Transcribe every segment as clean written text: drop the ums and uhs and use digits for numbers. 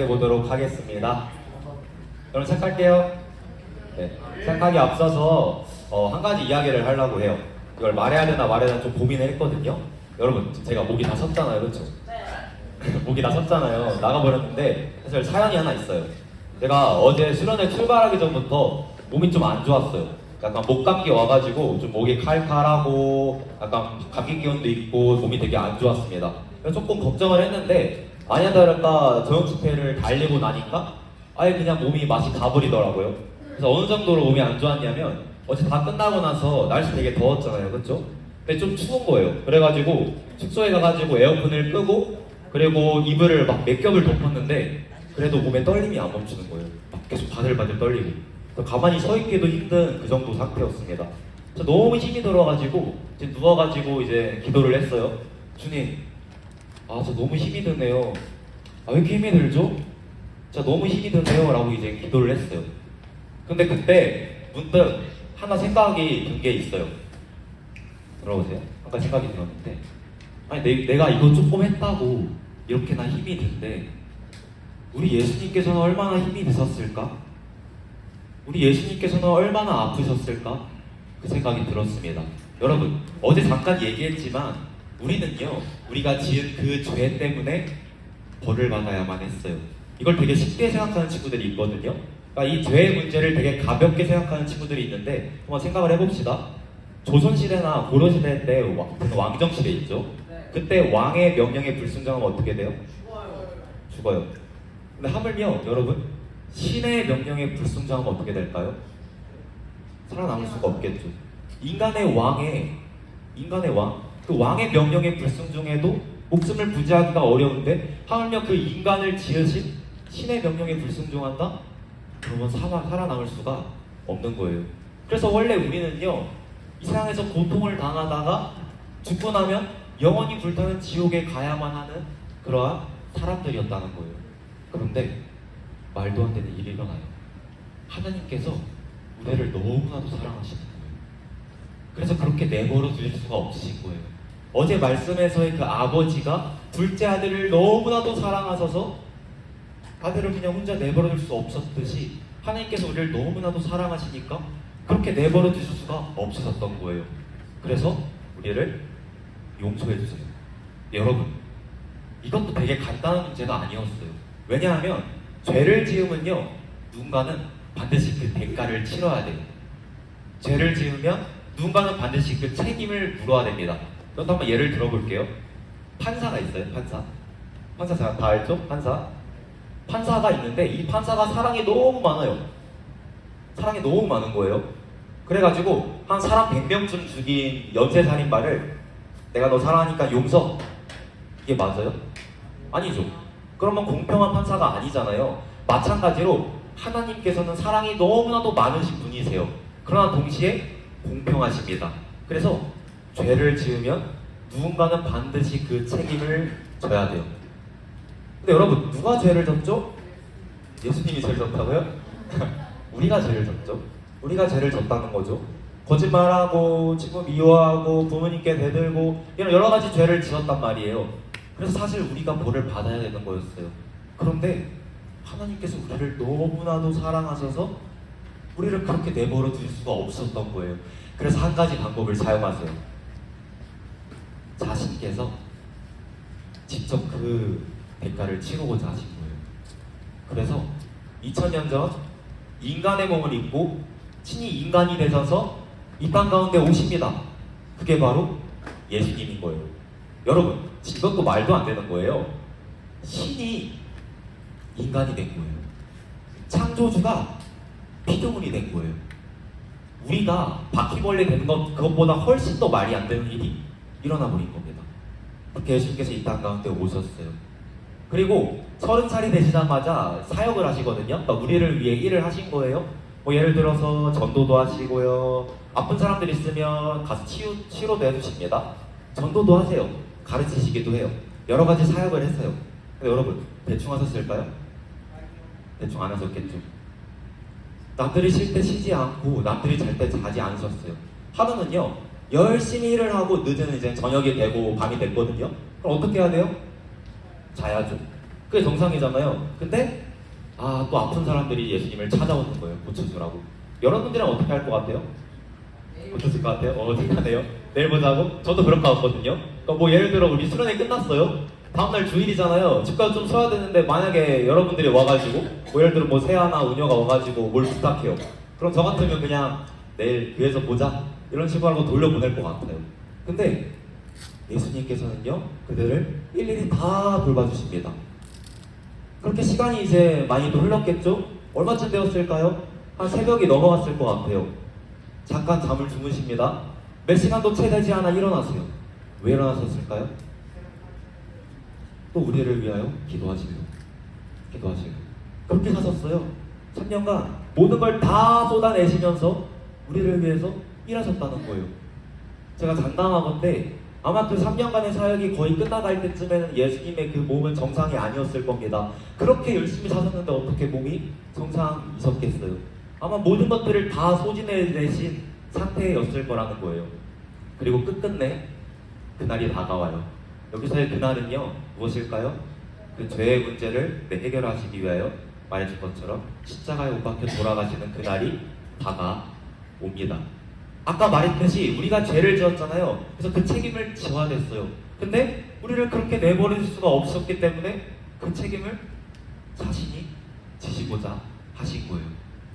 해보도록 하겠습니다. 그럼 시작할게요. 네, 시작하기 앞서서 한 가지 이야기를 하려고 해요. 이걸 말해야 되나 말해야 되나 좀 고민을 했거든요. 여러분, 지금 제가 목이 다 섰잖아요, 그렇죠? 목이 다 섰잖아요. 나가버렸는데 사실 사연이 하나 있어요. 제가 어제 수련회 출발하기 전부터 몸이 좀 안 좋았어요. 약간 목감기 와가지고 좀 목이 칼칼하고 약간 감기 기운도 있고 몸이 되게 안 좋았습니다. 그래서 조금 걱정을 했는데 아니야 다를까 저녁집회를 달리고 나니까 아예 그냥 몸이 맛이 가버리더라고요. 그래서 어느 정도로 몸이 안 좋았냐면 어제 다 끝나고 나서 날씨 되게 더웠잖아요, 그렇죠? 근데 좀 추운 거예요. 그래가지고 숙소에 가가지고 에어컨을 끄고 그리고 이불을 막 몇 겹을 덮었는데 그래도 몸에 떨림이 안 멈추는 거예요. 막 계속 바들바들 떨리고 가만히 서 있기도 힘든 그 정도 상태였습니다. 저 너무 힘이 들어가지고 이제 누워가지고 이제 기도를 했어요. 주님, 저 너무 힘이 드네요. 왜 이렇게 힘이 들죠? 진짜 너무 힘이 드네요 라고 이제 기도를 했어요. 근데 그때 문득 하나 생각이 든 게 있어요. 들어보세요. 아까 생각이 들었는데 아니 내가 이거 조금 했다고 이렇게나 힘이 든데 우리 예수님께서는 얼마나 힘이 드셨을까? 우리 예수님께서는 얼마나 아프셨을까? 그 생각이 들었습니다. 여러분, 어제 잠깐 얘기했지만 우리는요, 우리가 지은 그 죄 때문에 벌을 받아야만 했어요. 이걸 되게 쉽게 생각하는 친구들이 있거든요. 그러니까 이 죄의 문제를 되게 가볍게 생각하는 친구들이 있는데 한번 생각을 해봅시다. 조선시대나 고려시대 때 왕정시대 있죠? 그때 왕의 명령에 불순종하면 어떻게 돼요? 죽어요. 근데 하물며 여러분, 신의 명령에 불순종하면 어떻게 될까요? 살아남을 수가 없겠죠. 인간의 왕, 그 왕의 명령에 불순종해도 목숨을 부지하기가 어려운데 하물며 그 인간을 지으신 신의 명령에 불순종한다? 그러면 살아남을 수가 없는 거예요. 그래서 원래 우리는요, 이 세상에서 고통을 당하다가 죽고 나면 영원히 불타는 지옥에 가야만 하는 그러한 사람들이었다는 거예요. 그런데 말도 안 되는 일이 일어나요. 하나님께서 우리를 너무나도 사랑하시는 거예요. 그래서 그렇게 내버려 두실 수가 없으신 거예요. 어제 말씀에서의 그 아버지가 둘째 아들을 너무나도 사랑하셔서 아들을 그냥 혼자 내버려 둘 수 없었듯이 하나님께서 우리를 너무나도 사랑하시니까 그렇게 내버려 두실 수가 없으셨던 거예요. 그래서 우리를 용서해 주세요. 여러분, 이것도 되게 간단한 문제가 아니었어요. 왜냐하면 죄를 지으면요, 누군가는 반드시 그 대가를 치러야 돼요. 죄를 지으면 누군가는 반드시 그 책임을 물어야 됩니다. 그것도 한번 예를 들어볼게요. 판사가 있어요, 판사. 판사 다 알죠? 판사가 있는데 이 판사가 사랑이 너무 많아요. 사랑이 너무 많은 거예요. 그래가지고 한 사람 100명쯤 죽인 연쇄살인마를 내가 너 사랑하니까 용서. 이게 맞아요? 아니죠. 그러면 공평한 판사가 아니잖아요. 마찬가지로 하나님께서는 사랑이 너무나도 많으신 분이세요. 그러나 동시에 공평하십니다. 그래서 죄를 지으면 누군가는 반드시 그 책임을 져야 돼요. 근데 여러분, 누가 죄를 졌죠? 예수님이 죄를 졌다고요? 우리가 죄를 졌죠. 우리가 죄를 졌다는 거죠. 거짓말하고 친구 미워하고 부모님께 대들고 이런 여러 가지 죄를 지었단 말이에요. 그래서 사실 우리가 벌을 받아야 되는 거였어요. 그런데 하나님께서 우리를 너무나도 사랑하셔서 우리를 그렇게 내버려 둘 수가 없었던 거예요. 그래서 한 가지 방법을 사용하세요. 자신께서 직접 그 대가를 치르고자 하신 거예요. 그래서 2000년 전 인간의 몸을 입고 친히 인간이 되셔서 이 땅 가운데 오십니다. 그게 바로 예수님인 거예요. 여러분, 이것도 말도 안 되는 거예요. 신이 인간이 된 거예요. 창조주가 피조물이 된 거예요. 우리가 바퀴벌레 되는 그것보다 훨씬 더 말이 안 되는 일이 일어나 버린 겁니다. 그렇게 예수님께서 이 땅 가운데 오셨어요. 그리고 30살이 되시자마자 사역을 하시거든요. 그러니까 우리를 위해 일을 하신 거예요. 예를 들어서 전도도 하시고요. 아픈 사람들 있으면 가서 치료도 해주십니다. 전도도 하세요. 가르치시기도 해요. 여러 가지 사역을 했어요. 근데 여러분, 대충 하셨을까요? 대충 안 하셨겠죠. 남들이 쉴 때 쉬지 않고 남들이 잘 때 자지 않으셨어요. 하루는요, 열심히 일을 하고 늦은 이제 저녁이 되고 밤이 됐거든요. 그럼 어떻게 해야 돼요? 자야죠. 그게 정상이잖아요. 근데 또 아픈 사람들이 예수님을 찾아오는 거예요. 고쳐주라고. 여러분들은 어떻게 할 것 같아요? 고쳤을 것 같아요? 생각나네요. 내일 보자고? 저도 그럴 것 같거든요. 그러니까 뭐 예를 들어 우리 수련회 끝났어요. 다음날 주일이잖아요. 집 가서 좀 쉬어야 되는데 만약에 여러분들이 와가지고 뭐 예를 들어 뭐 세아나 은여가 와가지고 뭘 부탁해요. 그럼 저 같으면 그냥 내일 교회에서 보자 이런 식으로 하고 돌려보낼 것 같아요. 근데 예수님께서는요 그들을 일일이 다 돌봐주십니다. 그렇게 시간이 이제 많이 또 흘렀겠죠? 얼마쯤 되었을까요? 한 새벽이 넘어갔을 것 같아요. 잠깐 잠을 주무십니다. 몇 시간도 채 되지 않아 일어나세요. 왜 일어나셨을까요? 또 우리를 위하여 기도하시려. 그렇게 하셨어요. 3년간 모든 걸 다 쏟아내시면서 우리를 위해서 일하셨다는 거예요. 제가 장담하건대 아마 그 3년간의 사역이 거의 끝나갈 때쯤에는 예수님의 그 몸은 정상이 아니었을 겁니다. 그렇게 열심히 사셨는데 어떻게 몸이 정상이셨겠어요? 아마 모든 것들을 다 소진해내신 상태였을 거라는 거예요. 그리고 끝끝내 그날이 다가와요. 여기서의 그날은요 무엇일까요? 그 죄의 문제를 해결하시기 위하여 말해준 것처럼 십자가에 못 박혀 돌아가시는 그날이 다가옵니다. 아까 말했듯이 우리가 죄를 지었잖아요. 그래서 그 책임을 져야 됐어요. 근데 우리를 그렇게 내버릴 수가 없었기 때문에 그 책임을 자신이 지시고자 하신 거예요.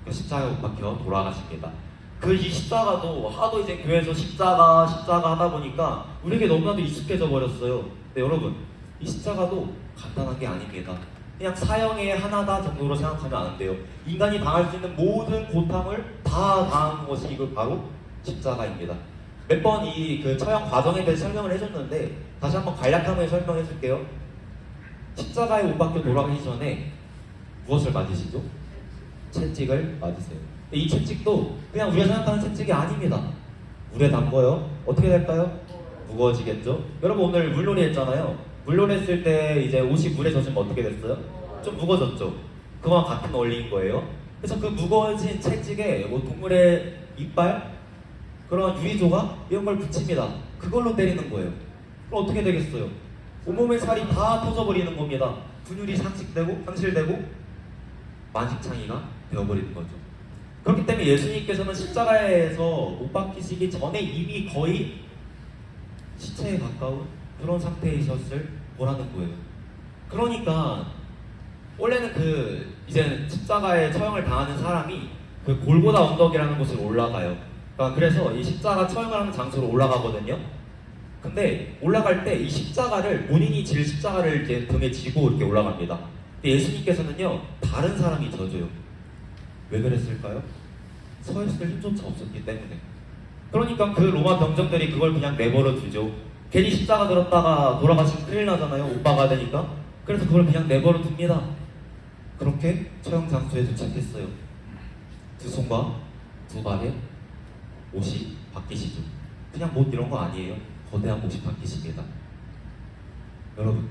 그 십자가에 못 박혀 돌아가십니다. 그 이 십자가도 하도 이제 교회에서 십자가 하다 보니까 우리에게 너무나도 익숙해져 버렸어요. 근데 여러분, 이 십자가도 간단한 게 아닙니다. 그냥 사형의 하나다 정도로 생각하면 안 돼요. 인간이 당할 수 있는 모든 고통을 다 당하는 것이 이거 바로 십자가입니다. 몇 번 이 그 처형 과정에 대해 설명을 해줬는데 다시 한번 간략하게 설명해 줄게요. 십자가에 못 박혀 돌아가기 전에 무엇을 맞으시죠? 채찍을 맞으세요. 이 채찍도 그냥 우리가 생각하는 채찍이 아닙니다. 물에 담궈요. 어떻게 될까요? 무거워지겠죠? 여러분 오늘 물놀이 했잖아요. 물놀이 했을 때 이제 옷이 물에 젖으면 어떻게 됐어요? 좀 무거워졌죠? 그와 같은 원리인 거예요. 그래서 그 무거워진 채찍에 뭐 동물의 이빨, 그런 유리조각 이런 걸 붙입니다. 그걸로 때리는 거예요. 그럼 어떻게 되겠어요? 온몸의 살이 다 터져버리는 겁니다. 분율이 상실되고 만식창이가 되어버리는 거죠. 그렇기 때문에 예수님께서는 십자가에서 못 박히시기 전에 이미 거의 시체에 가까운 그런 상태이셨을 거라는 거예요. 그러니까 원래는 이제 십자가에 처형을 당하는 사람이 그 골고다 언덕이라는 곳으로 올라가요. 그래서 이 십자가 처형을 하는 장소로 올라가거든요. 근데 올라갈 때 이 십자가를 본인이 질 십자가를 이제 등에 지고 이렇게 올라갑니다. 근데 예수님께서는요 다른 사람이 져줘요. 왜 그랬을까요? 서 있을 힘조차 없었기 때문에. 그러니까 그 로마 병정들이 그걸 그냥 내버려 두죠. 괜히 십자가 들었다가 돌아가시면 큰일 나잖아요. 오빠가 되니까. 그래서 그걸 그냥 내버려 둡니다. 그렇게 처형 장소에 도착했어요. 두 손과 두 발에 옷이 바뀌시죠. 그냥 못 이런 거 아니에요. 거대한 옷이 바뀌십니다. 여러분,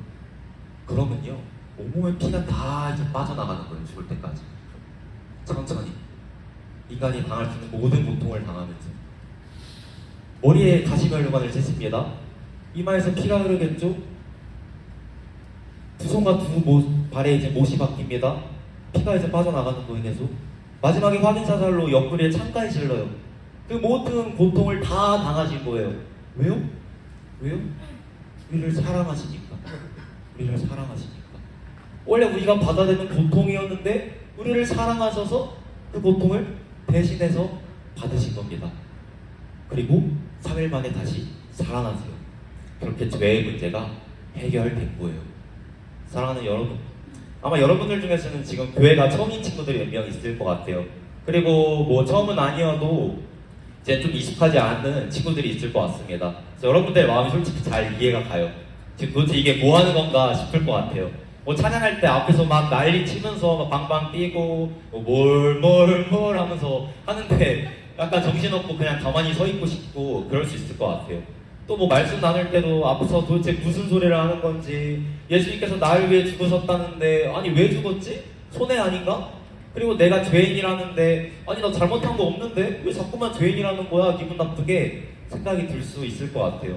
그러면요 온몸의 피가 다 이제 빠져나가는 거예요. 죽을 때까지. 천천히 인간이 당할 수 있는 모든 고통을 당하면서 머리에 가시면류관을 채십니다. 이마에서 피가 흐르겠죠. 두 손과 두 발에 이제 못이 바뀝니다. 피가 이제 빠져나가는 거에 대해서 마지막에 확인사살로 옆구리에 창까지 질러요. 그 모든 고통을 다 당하신 거예요. 왜요? 우리를 사랑하시니까. 원래 우리가 받아야 되는 고통이었는데 우리를 사랑하셔서 그 고통을 대신해서 받으신 겁니다. 그리고 3일 만에 다시 살아나세요. 그렇게 죄의 문제가 해결된 거예요. 사랑하는 여러분, 아마 여러분들 중에서는 지금 교회가 처음인 친구들이 몇 명 있을 것 같아요. 그리고 뭐 처음은 아니어도 이제 좀 익숙하지 않은 친구들이 있을 것 같습니다. 그래서 여러분들의 마음이 솔직히 잘 이해가 가요. 지금 도대체 이게 뭐 하는 건가 싶을 것 같아요. 뭐 찬양할 때 앞에서 막 난리 치면서 막 방방 뛰고 뭘 하면서 하는데 약간 정신없고 그냥 가만히 서 있고 싶고 그럴 수 있을 것 같아요. 또 뭐 말씀 나눌 때도 앞에서 도대체 무슨 소리를 하는 건지, 예수님께서 나를 위해 죽으셨다는데 아니 왜 죽었지? 손해 아닌가? 그리고 내가 죄인이라는데 아니 나 잘못한 거 없는데 왜 자꾸만 죄인이라는 거야? 기분 나쁘게 생각이 들 수 있을 것 같아요.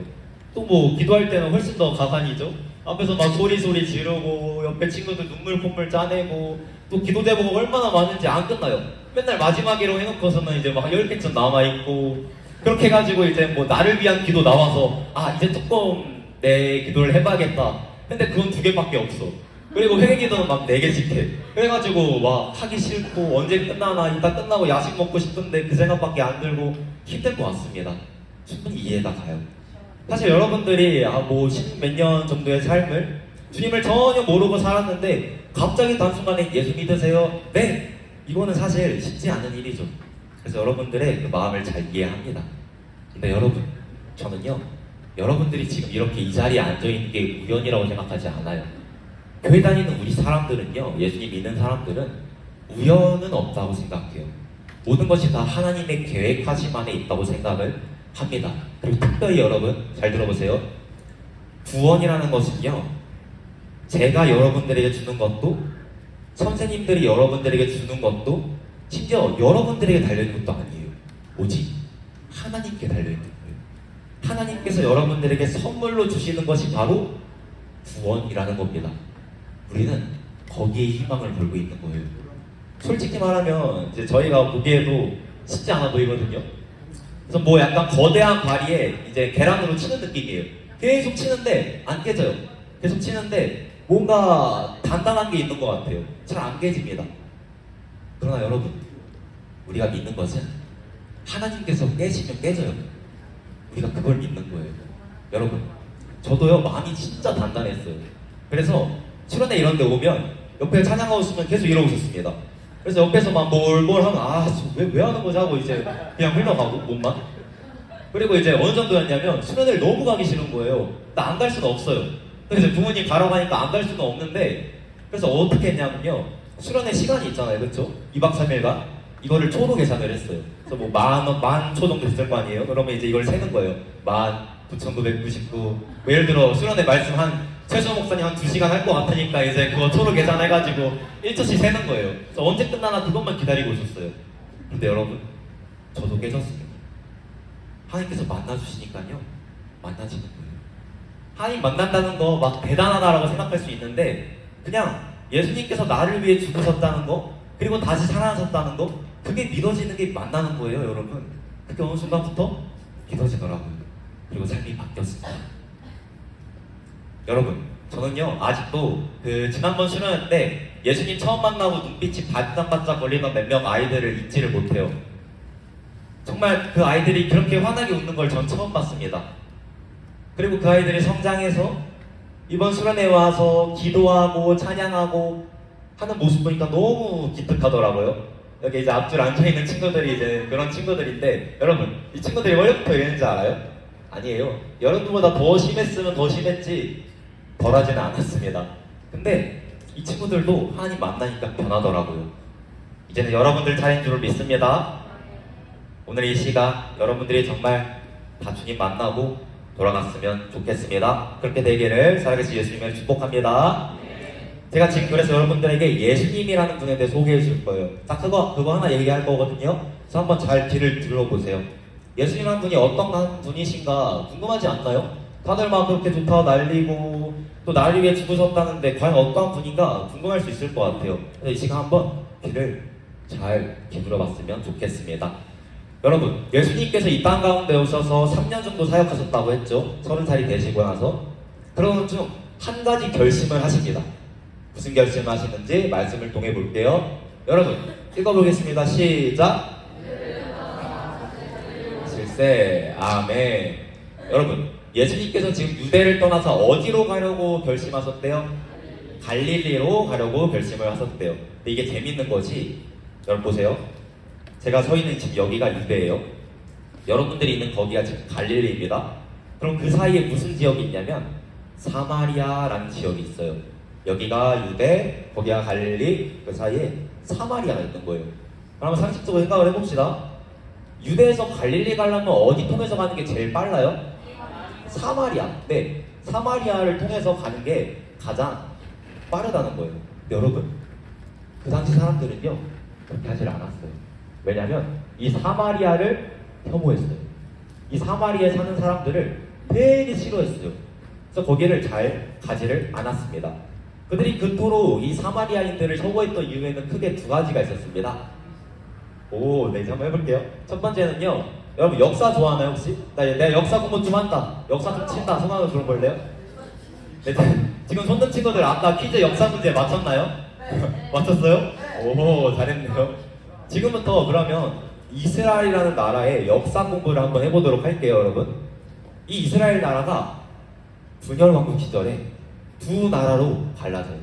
또 뭐 기도할 때는 훨씬 더 가관이죠. 앞에서 막 소리 지르고 옆에 친구들 눈물 콧물 짜내고 또 기도 제목가 얼마나 많은지 안 끝나요. 맨날 마지막으로 해놓고서는 이제 막 10개쯤 남아있고 그렇게 해가지고 이제 뭐 나를 위한 기도 나와서 아 이제 조금 내 기도를 해봐야겠다. 근데 그건 2개밖에 없어. 그리고 회개 기도는 막 4개씩 해. 그래가지고 막 하기 싫고 언제 끝나나 이따 끝나고 야식 먹고 싶은데 그 생각밖에 안 들고 힘들 것 같습니다. 충분히 이해가 가요. 사실 여러분들이 뭐 10몇 년 정도의 삶을 주님을 전혀 모르고 살았는데 갑자기 단순간에 예수 믿으세요? 네! 이거는 사실 쉽지 않은 일이죠. 그래서 여러분들의 그 마음을 잘 이해합니다. 근데 여러분, 저는요 여러분들이 지금 이렇게 이 자리에 앉아있는 게 우연이라고 생각하지 않아요. 교회 다니는 우리 사람들은요, 예수님 믿는 사람들은 우연은 없다고 생각해요. 모든 것이 다 하나님의 계획하심 안에 있다고 생각을 합니다. 그리고 특별히 여러분 잘 들어보세요. 구원이라는 것은요, 제가 여러분들에게 주는 것도, 선생님들이 여러분들에게 주는 것도, 심지어 여러분들에게 달려있는 것도 아니에요. 오직 하나님께 달려있는 거예요. 하나님께서 여러분들에게 선물로 주시는 것이 바로 구원이라는 겁니다. 우리는 거기에 희망을 걸고 있는 거예요. 솔직히 말하면 이제 저희가 보기에도 쉽지 않아 보이거든요. 그래서 뭐 약간 거대한 바리에 이제 계란으로 치는 느낌이에요. 계속 치는데 안 깨져요. 계속 치는데 뭔가 단단한 게 있는 것 같아요. 잘 안 깨집니다. 그러나 여러분, 우리가 믿는 것은 하나님께서 깨시면 깨져요. 우리가 그걸 믿는 거예요. 여러분, 저도요 마음이 진짜 단단했어요. 그래서 수련회 이런 데 오면 옆에 찬양하고 있으면 계속 이러고 있었습니다. 그래서 옆에서 막 뭘 하면 왜 하는 거지 하고 이제 그냥 흘러가고 몸만. 그리고 이제 어느 정도였냐면 수련회를 너무 가기 싫은 거예요. 나 안 갈 수는 없어요. 그래서 부모님 가라고 하니까 안 갈 수는 없는데, 그래서 어떻게 했냐면요, 수련회 시간이 있잖아요, 그렇죠? 2박 3일간 이거를 초로 계산을 했어요. 그래서 뭐 10,000초 정도 됐을 거 아니에요? 그러면 이제 이걸 세는 거예요. 19,999. 뭐 예를 들어 수련회 말씀 최수호 목사님 한 2시간 할 것 같으니까 이제 그거 초로 계산해가지고 1초씩 세는 거예요. 그래서 언제 끝나나 그것만 기다리고 있었어요. 근데 여러분, 저도 깨졌습니다. 하나님께서 만나주시니까요, 만나지는 거예요. 하나님 만난다는 거 막 대단하다라고 생각할 수 있는데, 그냥 예수님께서 나를 위해 죽으셨다는 거, 그리고 다시 살아나셨다는 거, 그게 믿어지는 게 만나는 거예요, 여러분. 그게 어느 순간부터 믿어지더라고요. 그리고 삶이 바뀌었습니다. 여러분, 저는요 아직도 그 지난번 수련회 때 예수님 처음 만나고 눈빛이 반짝반짝 거리던 몇 명 아이들을 잊지를 못해요. 정말 그 아이들이 그렇게 환하게 웃는 걸 전 처음 봤습니다. 그리고 그 아이들이 성장해서 이번 수련회에 와서 기도하고 찬양하고 하는 모습 보니까 너무 기특하더라고요. 여기 이제 앞줄 앉아있는 친구들이 이제 그런 친구들인데, 여러분, 이 친구들이 원래부터 이랬는지 알아요? 아니에요. 여러분보다 더 심했으면 더 심했지 덜하지는 않았습니다. 근데 이 친구들도 하나님 만나니까 변하더라고요. 이제는 여러분들 차례인 줄 믿습니다. 오늘 이 시간 여러분들이 정말 다 주님 만나고 돌아갔으면 좋겠습니다. 그렇게 되기를 살아계신 예수님을 축복합니다. 제가 지금 그래서 여러분들에게 예수님이라는 분에 대해 소개해 줄 거예요. 딱 그거 하나 얘기할 거거든요. 그래서 한번 잘 귀를 들어보세요. 예수님이라는 분이 어떤 분이신가 궁금하지 않나요? 다들 막 그렇게 좋다 날리고 또 나를 위해 죽으셨다는데 과연 어떠한 분인가 궁금할 수 있을 것 같아요. 그래서 이 시간 한번 귀를 잘 기울여봤으면 좋겠습니다. 여러분, 예수님께서 이 땅 가운데 오셔서 3년 정도 사역하셨다고 했죠. 30살이 되시고 나서. 그런 중 한 가지 결심을 하십니다. 무슨 결심을 하시는지 말씀을 통해 볼게요. 여러분, 읽어보겠습니다. 시작! 실세, 아멘. 여러분, 예수님께서 지금 유대를 떠나서 어디로 가려고 결심하셨대요? 갈릴리로 가려고 결심을 하셨대요. 근데 이게 재밌는 것이, 여러분 보세요. 제가 서 있는 지금 여기가 유대예요. 여러분들이 있는 거기가 지금 갈릴리입니다. 그럼 그 사이에 무슨 지역이 있냐면 사마리아라는 지역이 있어요. 여기가 유대, 거기가 갈릴리, 그 사이에 사마리아가 있는 거예요. 그럼 상식적으로 생각을 해봅시다. 유대에서 갈릴리 가려면 어디 통해서 가는 게 제일 빨라요? 사마리아. 네, 사마리아를 통해서 가는 게 가장 빠르다는 거예요. 근데 여러분, 그 당시 사람들은요 그렇게 하질 않았어요. 왜냐면 이 사마리아를 혐오했어요. 이 사마리아에 사는 사람들을 되게 싫어했어요. 그래서 거기를 잘 가지를 않았습니다. 그들이 그토록 이 사마리아인들을 서거했던 이유에는 크게 두 가지가 있었습니다. 오, 네, 이제 한번 해볼게요. 첫 번째는요, 여러분 역사 좋아하나요 혹시? 내가 역사 공부 좀 한다, 역사 좀 친다, 손 하나 들어볼래요? 네, 지금 손든 친구들 아까 퀴즈 역사 문제 맞췄나요? 맞췄어요? 오, 잘했네요. 지금부터 그러면 이스라엘이라는 나라의 역사 공부를 한번 해보도록 할게요, 여러분. 이 이스라엘 나라가 분열왕국 시절에 두 나라로 갈라져요.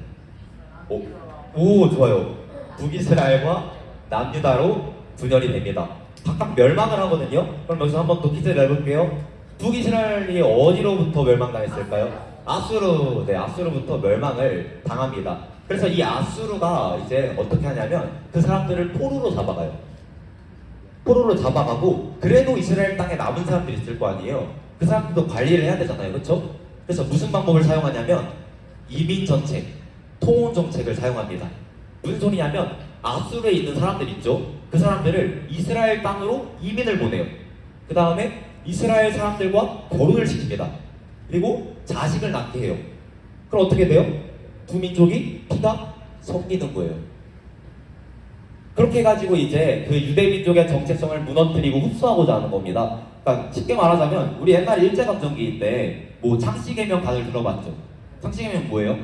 오, 좋아요. 북이스라엘과 남유다로 분열이 됩니다. 각각 멸망을 하거든요. 그럼 여기서 한번 또 퀴즈를 내볼게요. 북이스라엘이 어디로부터 멸망당했을까요? 아수르, 네, 아수르부터 멸망을 당합니다. 그래서 이 아수르가 이제 어떻게 하냐면 그 사람들을 포로로 잡아가요. 포로로 잡아가고, 그래도 이스라엘 땅에 남은 사람들이 있을 거 아니에요. 그 사람들도 관리를 해야 되잖아요, 그렇죠? 그래서 무슨 방법을 사용하냐면 이민 정책, 통혼 정책을 사용합니다. 무슨 소리냐면 아수르에 있는 사람들 있죠? 그 사람들을 이스라엘 땅으로 이민을 보내요. 그 다음에 이스라엘 사람들과 결혼을 시킵니다. 그리고 자식을 낳게 해요. 그럼 어떻게 돼요? 두 민족이 피가 섞이는 거예요. 그렇게 해가지고 이제 그 유대민족의 정체성을 무너뜨리고 흡수하고자 하는 겁니다. 그러니까 쉽게 말하자면 우리 옛날에 일제감정기일 때 뭐 창씨개명 다들 들어봤죠? 창씨개명 뭐예요?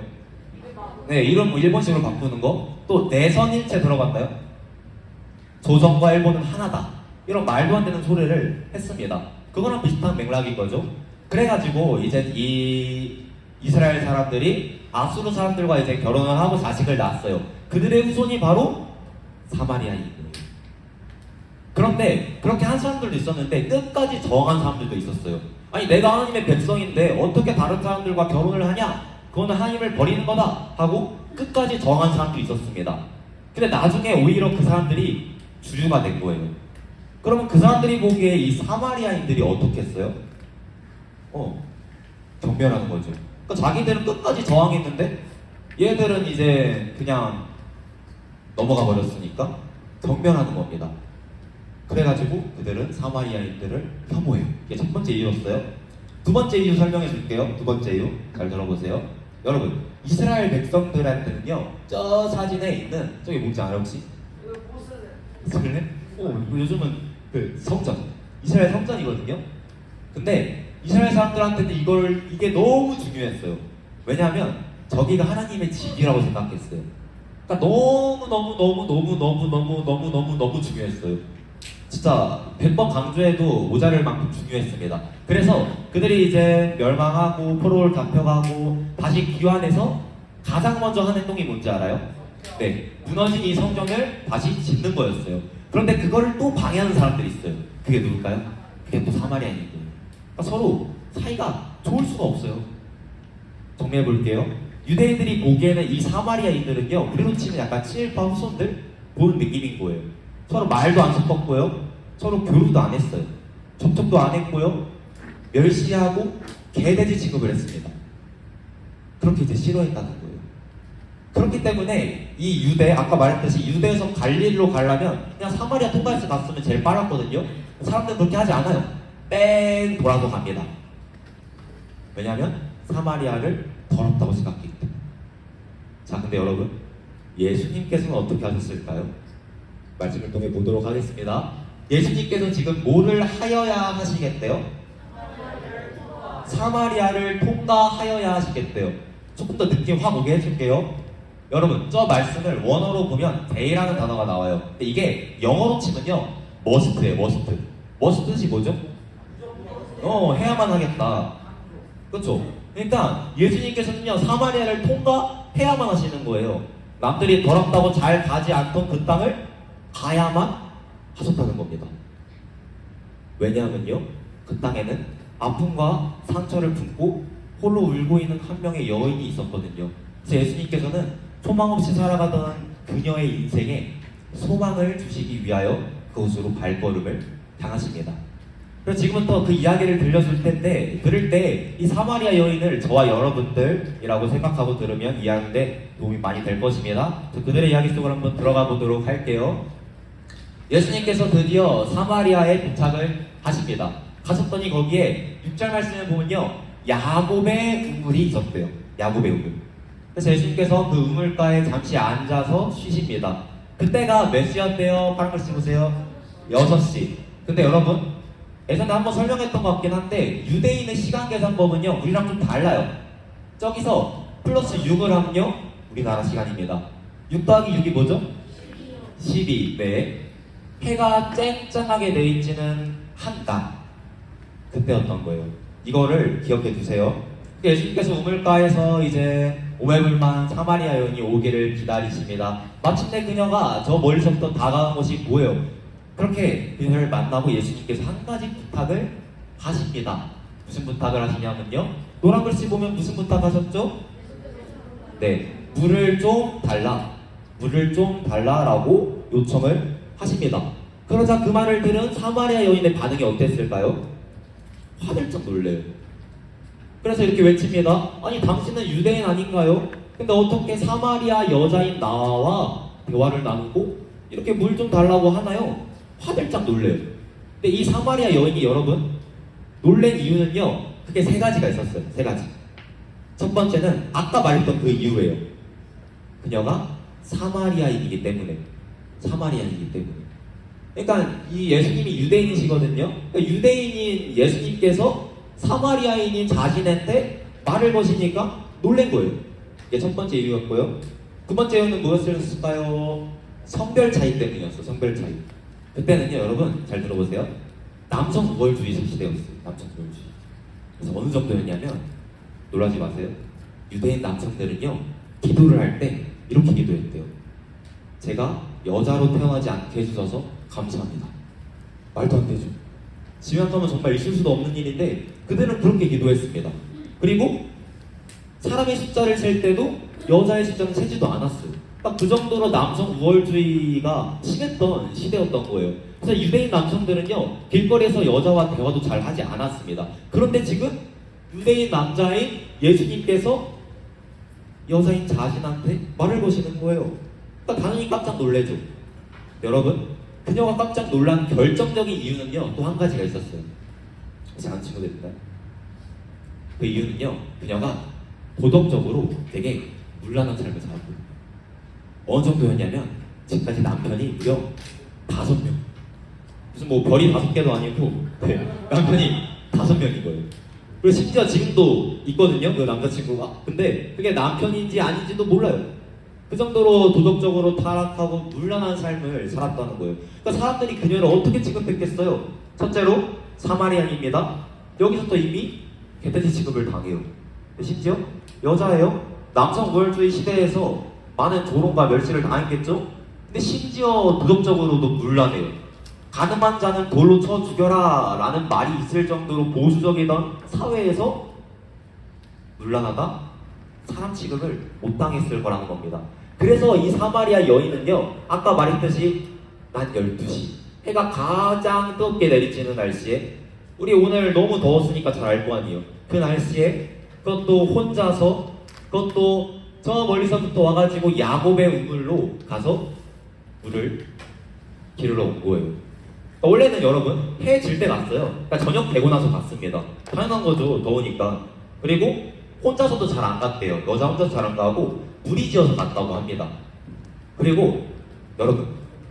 네, 이름 뭐 일본식으로 바꾸는 거. 또 내선일체 들어봤나요? 조선과 일본은 하나다, 이런 말도 안 되는 소리를 했습니다. 그거랑 비슷한 맥락인 거죠. 그래가지고 이제 이 이스라엘 사람들이 아수르 사람들과 이제 결혼을 하고 자식을 낳았어요. 그들의 후손이 바로 사마리아인이에요. 그런데 그렇게 한 사람들도 있었는데 끝까지 저항한 사람들도 있었어요. 아니, 내가 하나님의 백성인데 어떻게 다른 사람들과 결혼을 하냐? 그거는 하나님을 버리는 거다 하고 끝까지 저항한 사람도 있었습니다. 근데 나중에 오히려 그 사람들이 주류가 된 거예요. 그러면 그 사람들이 보기에 이 사마리아인들이 어떻게 했어요? 경멸하는 거죠. 그러니까 자기들은 끝까지 저항했는데 얘들은 이제 그냥 넘어가 버렸으니까 경멸하는 겁니다. 그래가지고 그들은 사마리아인들을 혐오해요. 이게 첫 번째 이유였어요. 두 번째 이유 설명해 줄게요. 두 번째 이유 잘 들어보세요. 여러분, 이스라엘 백성들한테는요, 저 사진에 있는 저기 뭔지 알아요 혹시? 모슬렘? 요즘은 그 성전, 이스라엘 성전이거든요. 근데 이스라엘 사람들한테는 이게 너무 중요했어요. 왜냐하면 저기가 하나님의 집이라고 생각했어요. 그러니까 너무 중요했어요. 진짜 100번 강조해도 모자랄 만큼 중요했습니다. 그래서 그들이 이제 멸망하고 포로를 잡혀가고 다시 귀환해서 가장 먼저 하는 행동이 뭔지 알아요? 네, 무너진 이 성전을 다시 짓는 거였어요. 그런데 그거를 또 방해하는 사람들이 있어요. 그게 누굴까요? 그게 또 사마리아인이에요. 그러니까 서로 사이가 좋을 수가 없어요. 정리해 볼게요. 유대인들이 보기에는 이 사마리아인들은요, 우리로 치면 약간 친일파 후손들 보는 느낌인 거예요. 서로 말도 안 섞었고요, 서로 교류도 안 했어요, 접촉도 안 했고요, 멸시하고 개돼지 취급을 했습니다. 그렇게 이제 싫어했다는 거예요. 그렇기 때문에 이 유대, 아까 말했듯이 유대에서 갈릴리로 가려면 그냥 사마리아 통과해서 갔으면 제일 빨랐거든요. 사람들은 그렇게 하지 않아요. 뺑 돌아서 갑니다. 왜냐하면 사마리아를 더럽다고 생각했기 때문에. 자, 근데 여러분, 예수님께서는 어떻게 하셨을까요? 말씀을 통해 보도록 하겠습니다. 예수님께서 지금 뭐를 하여야 하시겠대요? 사마리아를 통과하여야 하시겠대요. 조금 더 느낌 확 오게 해줄게요. 여러분, 저 말씀을 원어로 보면 데이라는 단어가 나와요. 근데 이게 영어로 치면요, 머스트예요. 머스트뜻이 뭐죠? 해야만 하겠다. 그렇죠? 그러니까 예수님께서는요, 사마리아를 통과해야만 하시는 거예요. 남들이 더럽다고 잘 가지 않던 그 땅을 가야만 하셨다는 겁니다. 왜냐하면요, 그 땅에는 아픔과 상처를 품고 홀로 울고 있는 한 명의 여인이 있었거든요. 그래서 예수님께서는 소망 없이 살아가던 그녀의 인생에 소망을 주시기 위하여 그곳으로 발걸음을 향하십니다. 그래서 지금부터 그 이야기를 들려줄 텐데, 들을 때 이 사마리아 여인을 저와 여러분들이라고 생각하고 들으면 이해하는데 도움이 많이 될 것입니다. 그들의 이야기 속으로 한번 들어가 보도록 할게요. 예수님께서 드디어 사마리아에 도착을 하십니다. 가셨더니 거기에 6절 말씀을 보면요, 야곱의 우물이 있었대요. 야곱의 우물. 그래서 예수님께서 그 우물가에 잠시 앉아서 쉬십니다. 그때가 몇 시였대요? 파란 글씨 보세요. 6시. 근데 여러분, 예전에 한번 설명했던 것 같긴 한데 유대인의 시간 계산법은요 우리랑 좀 달라요. 저기서 플러스 6을 하면요 우리나라 시간입니다. 6 더하기 6이 뭐죠? 12. 네. 해가 쨍쨍하게 내리지는 한낮. 그때였던 거예요. 이거를 기억해 두세요. 예수님께서 우물가에서 이제 오매불만 사마리아 여인이 오기를 기다리십니다. 마침내 그녀가 저 멀리서부터 다가온 것이 뭐예요? 그렇게 그녀를 만나고 예수님께서 한 가지 부탁을 하십니다. 무슨 부탁을 하시냐면요. 노란 글씨 보면 무슨 부탁하셨죠? 네, 물을 좀 달라. 물을 좀 달라라고 요청을 하십니다. 그러자 그 말을 들은 사마리아 여인의 반응이 어땠을까요? 화들짝 놀래요. 그래서 이렇게 외칩니다. 아니 당신은 유대인 아닌가요? 근데 어떻게 사마리아 여자인 나와 대화를 나누고 이렇게 물 좀 달라고 하나요? 화들짝 놀래요. 근데 이 사마리아 여인이 여러분 놀란 이유는요 크게 세 가지가 있었어요. 세 가지. 첫 번째는 아까 말했던 그 이유예요. 그녀가 사마리아인이기 때문에. 사마리아인이기 때문에. 그러니까 이 예수님이 유대인이시거든요. 그러니까 유대인인 예수님께서 사마리아인인 자신한테 말을 거시니까 놀란 거예요. 이게 첫 번째 이유였고요. 두 번째 이유는 무엇이었을까요? 성별 차이 때문이었어요. 성별 차이. 그때는요 여러분 잘 들어보세요. 남성 우월주의 시대였어요. 남성 우월주의. 그래서 어느 정도였냐면 놀라지 마세요. 유대인 남성들은요 기도를 할 때 이렇게 기도했대요. 제가 여자로 태어나지 않게 해주셔서 감사합니다. 말도 안 되죠. 지명하면 정말 있을 수도 없는 일인데 그들은 그렇게 기도했습니다. 그리고 사람의 숫자를 셀 때도 여자의 숫자는 세지도 않았어요. 딱 그 정도로 남성 우월주의가 심했던 시대였던 거예요. 그래서 유대인 남성들은요 길거리에서 여자와 대화도 잘 하지 않았습니다. 그런데 지금 유대인 남자인 예수님께서 여자인 자신한테 말을 거시는 거예요. 그러니까 당연히 깜짝 놀래죠. 여러분, 그녀가 깜짝 놀란 결정적인 이유는요 또 한 가지가 있었어요. 작은 친구들입니다. 그 이유는요 그녀가 도덕적으로 되게 문란한 삶을 살았고 어느 정도였냐면 지금까지 남편이 무려 5명. 무슨 뭐 별이 5개도 아니고 네, 남편이 5명인 거예요. 그리고 심지어 지금도 있거든요 그 남자친구가. 근데 그게 남편인지 아닌지도 몰라요. 그 정도로 도덕적으로 타락하고 문란한 삶을 살았다는 거예요. 그러니까 사람들이 그녀를 어떻게 취급했겠어요? 첫째로 사마리안입니다. 여기서 또 이미 개돼지 취급을 당해요. 심지어 여자예요. 남성 우월주의 시대에서 많은 조롱과 멸시를 당했겠죠? 근데 심지어 도덕적으로도 문란해요. 가늠한 자는 돌로 쳐 죽여라 라는 말이 있을 정도로 보수적이던 사회에서 문란하다? 사람 취급을 못 당했을 거라는 겁니다. 그래서 이 사마리아 여인은요 아까 말했듯이 낮 12시 해가 가장 뜨겁게 내리쬐는 날씨에 우리 오늘 너무 더웠으니까 잘 알 거 아니에요. 그 날씨에 그것도 혼자서 그것도 저 멀리서부터 와가지고 야곱의 우물로 가서 물을 기르러 온 거예요. 그러니까 원래는 여러분 해 질 때 갔어요. 그러니까 저녁 되고 나서 갔습니다. 당연한 거죠. 더우니까. 그리고 혼자서도 잘 안 갔대요. 여자 혼자서 잘 안 가고 무리지어서 갔다고 합니다. 그리고 여러분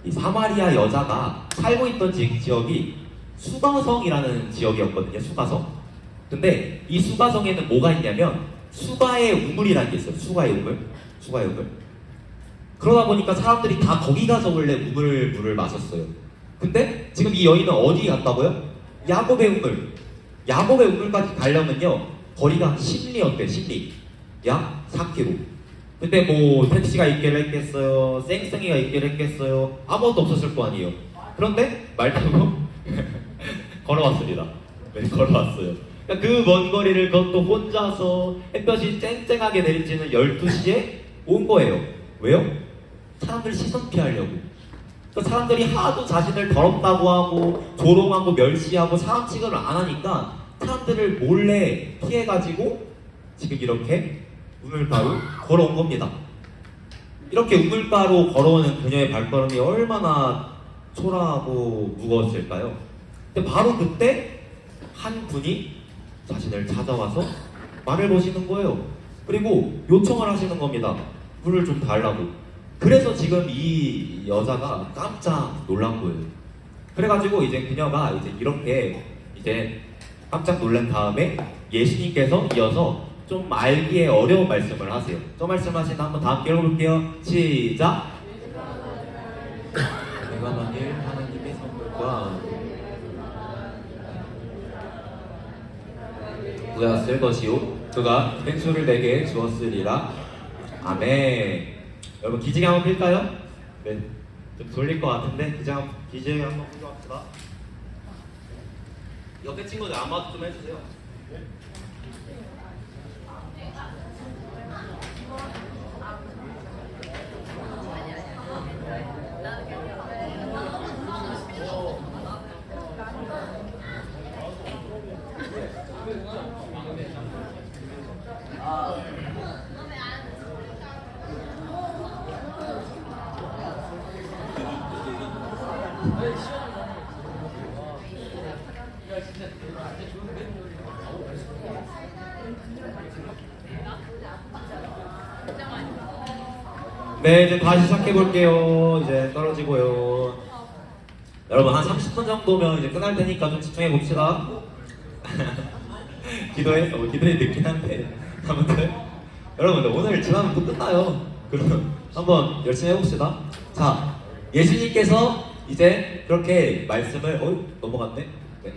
이 사마리아 여자가 살고 있던 지역이 수가성이라는 지역이었거든요. 수가성. 근데 이 수가성에는 뭐가 있냐면 수가의 우물이라는 게 있어요. 수가의 우물. 수가의 우물. 그러다 보니까 사람들이 다 거기 가서 원래 물을 마셨어요. 근데 지금 이 여인은 어디 갔다고요? 야곱의 우물. 야곱의 우물까지 가려면요 거리가 10리였대. 10리. 약 4km. 근데 뭐 택시가 있기를 했겠어요? 쌩쌩이가 있기를 했겠어요? 아무것도 없었을 거 아니에요. 그런데 말 타고 걸어왔습니다. 네, 걸어왔어요. 그러니까 그 먼 거리를 그것도 혼자서 햇볕이 쨍쨍하게 내리쬐는 12시에 온 거예요. 왜요? 사람들 시선 피하려고. 그러니까 사람들이 하도 자신을 더럽다고 하고 조롱하고 멸시하고 사람 취급을 안 하니까 사람들을 몰래 피해가지고 지금 이렇게 우물가로 걸어온 겁니다. 이렇게 우물가로 걸어오는 그녀의 발걸음이 얼마나 초라하고 무거웠을까요? 근데 바로 그때 한 분이 자신을 찾아와서 말을 거시는 거예요. 그리고 요청을 하시는 겁니다. 물을 좀 달라고. 그래서 지금 이 여자가 깜짝 놀란 거예요. 그래가지고 이제 그녀가 이제 이렇게 이제 깜짝 놀란 다음에 예수님께서 이어서 좀 알기에 어려운 말씀을 하세요. 저 말씀하신 한번 다 함께 읽어볼게요. 시작. 내가 만일 하나님의 선물과 부였을 것이요 그가 생수를 내게 주었으리라. 아멘. 여러분 기지개 한번 필까요? 네. 좀 돌릴 것 같은데 기지개 한번 필요합니다. 옆에 친구들 안마도 좀 해주세요. 네, 이제 다시 시작해 볼게요. 이제 떨어지고요. 여러분 한 30분 정도면 이제 끝날 테니까 좀 집중해 봅시다. 기도에 늦긴 한데 아무튼 여러분들 오늘 지나면 또 끝나요. 그럼 한번 열심히 해봅시다. 자, 예수님께서 이제 그렇게 말씀을 넘어갔네. 네.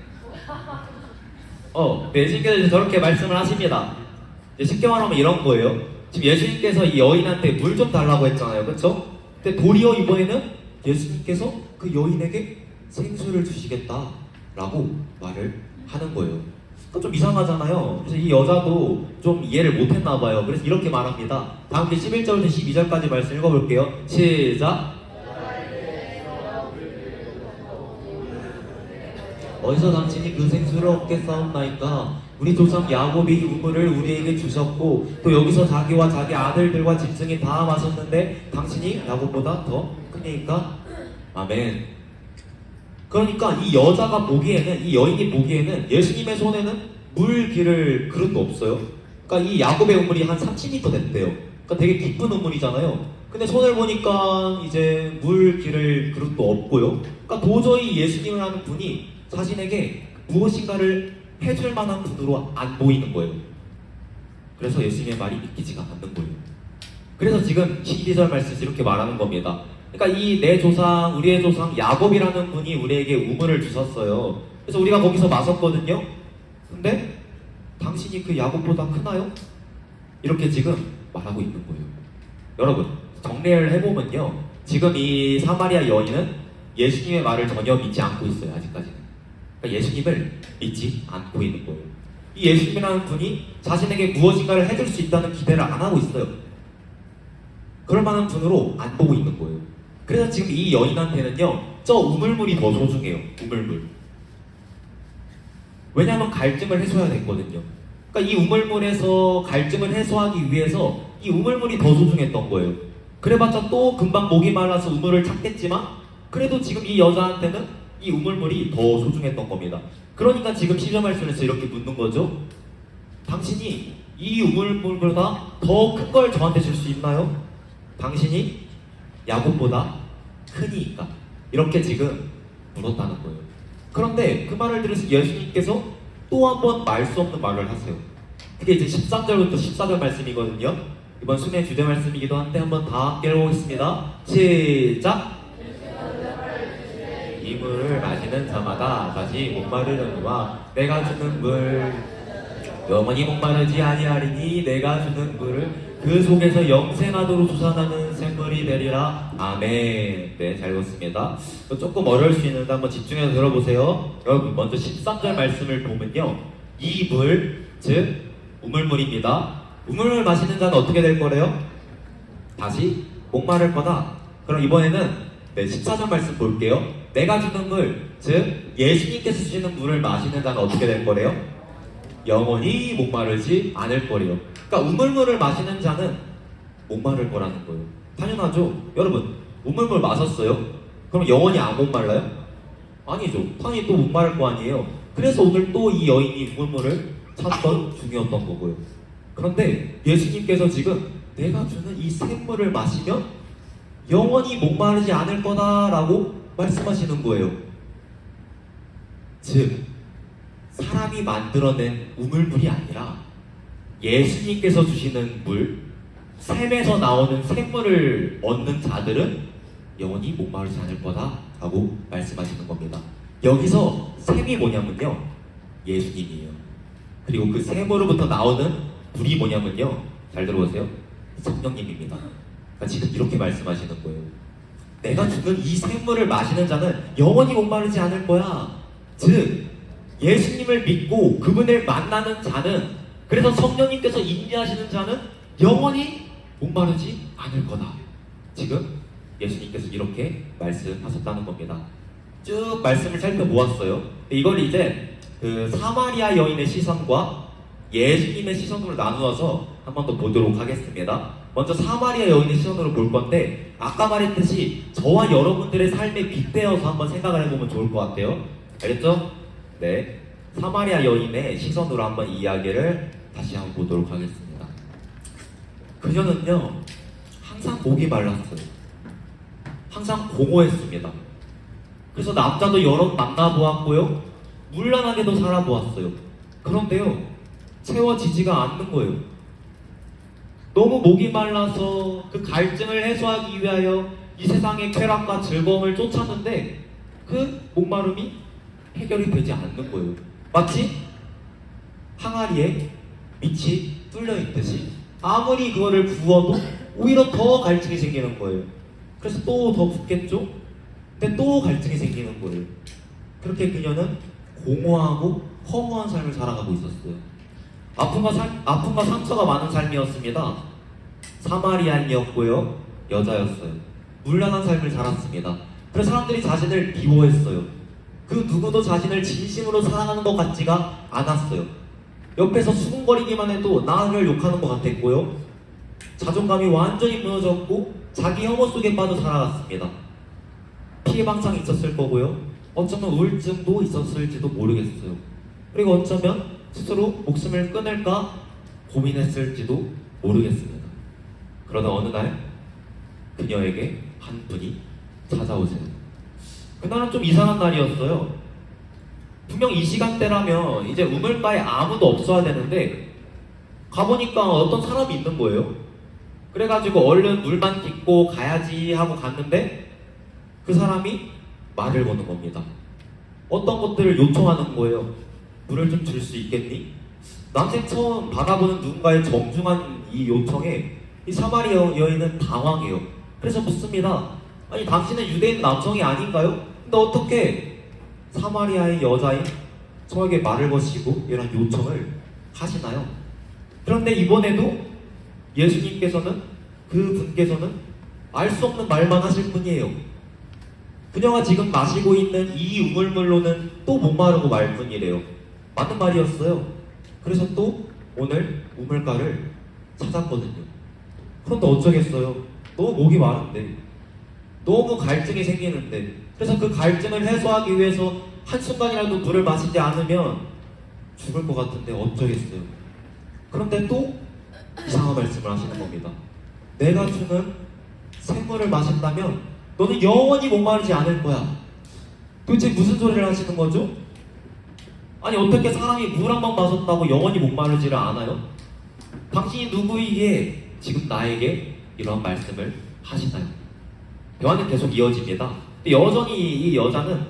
예수님께서 이제 저렇게 말씀을 하십니다. 이제 쉽게 말하면 이런 거예요. 지금 예수님께서 이 여인한테 물 좀 달라고 했잖아요, 그렇죠? 근데 도리어 이번에는 예수님께서 그 여인에게 생수를 주시겠다라고 말을 하는 거예요. 좀 이상하잖아요. 그래서 이 여자도 좀 이해를 못했나 봐요. 그래서 이렇게 말합니다. 다 함께 11절부터 12절까지 말씀 읽어볼게요. 시작. 어디서 당신이 그 생수를 얻겠사옵나이까? 우리 조상 야곱이 우물을 우리에게 주셨고 또 여기서 자기와 자기 아들들과 짐승이 다 마셨는데 당신이 야곱보다 더 크니까? 아멘. 그러니까 이 여자가 보기에는, 이 여인이 보기에는 예수님의 손에는 물 기를 그릇도 없어요. 그러니까 이 야곱의 우물이 한 30m 됐대요. 그러니까 되게 깊은 우물이잖아요. 근데 손을 보니까 이제 물 기를 그릇도 없고요. 그러니까 도저히 예수님을 하는 분이 자신에게 무엇인가를 해줄 만한 분으로 안 보이는 거예요. 그래서 예수님의 말이 믿기지가 않는 거예요. 그래서 지금 12절 말씀에서 이렇게 말하는 겁니다. 그러니까 이 내 조상, 우리의 조상 야곱이라는 분이 우리에게 우물을 주셨어요. 그래서 우리가 거기서 마셨거든요. 근데 당신이 그 야곱보다 크나요? 이렇게 지금 말하고 있는 거예요. 여러분 정리를 해보면요, 지금 이 사마리아 여인은 예수님의 말을 전혀 믿지 않고 있어요. 아직까지는. 그러니까 예수님을 믿지 않고 있는 거예요. 이 예수님이라는 분이 자신에게 무엇인가를 해줄 수 있다는 기대를 안 하고 있어요. 그럴 만한 분으로 안 보고 있는 거예요. 그래서 지금 이 여인한테는요, 저 우물물이 더 소중해요. 우물물. 왜냐하면 갈증을 해소해야 됐거든요. 그러니까 이 우물물에서 갈증을 해소하기 위해서 이 우물물이 더 소중했던 거예요. 그래봤자 또 금방 목이 말라서 우물을 찾겠지만 그래도 지금 이 여자한테는 이 우물물이 더 소중했던 겁니다. 그러니까 지금 시저 말씀에서 이렇게 묻는 거죠. 당신이 이 우물물보다 더 큰 걸 저한테 줄 수 있나요? 당신이 야곱보다 크니까. 이렇게 지금 물었다는 거예요. 그런데 그 말을 들으신 예수님께서 또 한 번 말 수 없는 말을 하세요. 그게 이제 13절부터 14절 말씀이거든요. 이번 순회 주제 말씀이기도 한데 한번 다 함께 읽어보겠습니다. 시작! 이 물을 마시는 자마다 다시 목마르려니와 내가 주는 물 영원히 목마르지 아니하리니 내가 주는 물을 그 속에서 영생하도록 솟아나는 샘물이 되리라. 아멘. 네, 잘 읽었습니다. 조금 어려울 수 있는데 한번 집중해서 들어보세요. 여러분 먼저 13절 말씀을 보면요, 이 물, 즉 우물물입니다. 우물물 마시는 자는 어떻게 될 거래요? 다시 목마를 거다. 그럼 이번에는 14절 말씀 볼게요. 내가 주는 물, 즉 예수님께서 주시는 물을 마시는 자는 어떻게 될 거래요? 영원히 목마르지 않을 거래요. 그러니까 우물물을 마시는 자는 목마를 거라는 거예요. 당연하죠. 여러분 우물물 마셨어요? 그럼 영원히 안 목말라요? 아니죠. 당연히 또 목마를 거 아니에요. 그래서 오늘 또 이 여인이 우물물을 찾던 중이었던 거고요. 그런데 예수님께서 지금 내가 주는 이 샘물을 마시면 영원히 목마르지 않을 거다라고 말씀하시는 거예요. 즉, 사람이 만들어낸 우물물이 아니라 예수님께서 주시는 물, 샘에서 나오는 샘물을 얻는 자들은 영원히 목마르지 않을 거다라고 말씀하시는 겁니다. 여기서 샘이 뭐냐면요, 예수님이에요. 그리고 그 샘으로부터 나오는 물이 뭐냐면요, 잘 들어보세요, 성령님입니다. 그러니까 지금 이렇게 말씀하시는 거예요. 내가 주는 이 샘물을 마시는 자는 영원히 목마르지 않을 거야. 즉, 예수님을 믿고 그분을 만나는 자는, 그래서 성령님께서 인도하시는 자는 영원히 목마르지 않을 거다. 지금 예수님께서 이렇게 말씀하셨다는 겁니다. 쭉 말씀을 살펴보았어요. 이걸 이제 그 사마리아 여인의 시선과 예수님의 시선으로 나누어서 한 번 더 보도록 하겠습니다. 먼저 사마리아 여인의 시선으로 볼 건데, 아까 말했듯이 저와 여러분들의 삶에 빗대어서 한번 생각을 해보면 좋을 것 같아요. 알겠죠? 네. 사마리아 여인의 시선으로 한번 이야기를 다시 한번 보도록 하겠습니다. 그녀는요, 항상 목이 말랐어요. 항상 공허했습니다. 그래서 남자도 여러 만나보았고요, 물란하게도 살아보았어요. 그런데요, 채워지지가 않는 거예요. 너무 목이 말라서 그 갈증을 해소하기 위하여 이 세상의 쾌락과 즐거움을 쫓았는데 그 목마름이 해결이 되지 않는 거예요. 마치 항아리에 밑이 뚫려 있듯이 아무리 그거를 부어도 오히려 더 갈증이 생기는 거예요. 그래서 또 더 붓겠죠? 근데 또 갈증이 생기는 거예요. 그렇게 그녀는 공허하고 허무한 삶을 살아가고 있었어요. 아픔과 상처가 많은 삶이었습니다. 사마리아인이었고요, 여자였어요. 물란한 삶을 살았습니다. 그래서 사람들이 자신을 미워했어요. 그 누구도 자신을 진심으로 사랑하는 것 같지가 않았어요. 옆에서 수군거리기만 해도 나를 욕하는 것 같았고요, 자존감이 완전히 무너졌고 자기 혐오 속에 빠져 살아갔습니다. 피해망상이 있었을 거고요, 어쩌면 우울증도 있었을지도 모르겠어요. 그리고 어쩌면 스스로 목숨을 끊을까 고민했을지도 모르겠습니다. 그러다 어느 날 그녀에게 한 분이 찾아오세요. 그날은 좀 이상한 날이었어요. 분명 이 시간대라면 이제 우물가에 아무도 없어야 되는데 가보니까 어떤 사람이 있는 거예요. 그래가지고 얼른 물만 딛고 가야지 하고 갔는데 그 사람이 말을 거는 겁니다. 어떤 것들을 요청하는 거예요. 물을 좀 줄 수 있겠니? 난생 처음 받아보는 누군가의 정중한 이 요청에 이 사마리아 여인은 당황해요. 그래서 묻습니다. 아니, 당신은 유대인 남성이 아닌가요? 근데 어떻게 사마리아의 여자인 저에게 말을 거시고 이런 요청을 하시나요? 그런데 이번에도 예수님께서는, 그분께서는 알 수 없는 말만 하실 뿐이에요. 그녀가 지금 마시고 있는 이 우물물로는 또 목마르고 말 뿐이래요. 맞는 말이었어요. 그래서 또 오늘 우물가를 찾았거든요. 그런데 어쩌겠어요. 너무 목이 마른데, 너무 갈증이 생기는데, 그래서 그 갈증을 해소하기 위해서 한순간이라도 물을 마시지 않으면 죽을 것 같은데 어쩌겠어요. 그런데 또 이상한 말씀을 하시는 겁니다. 내가 주는 샘물을 마신다면 너는 영원히 목마르지 않을 거야. 도대체 무슨 소리를 하시는 거죠? 아니, 어떻게 사람이 물 한 번 마셨다고 영원히 목마르지를 않아요? 당신이 누구이기에 지금 나에게 이런 말씀을 하시나요? 대화는 계속 이어집니다. 근데 여전히 이 여자는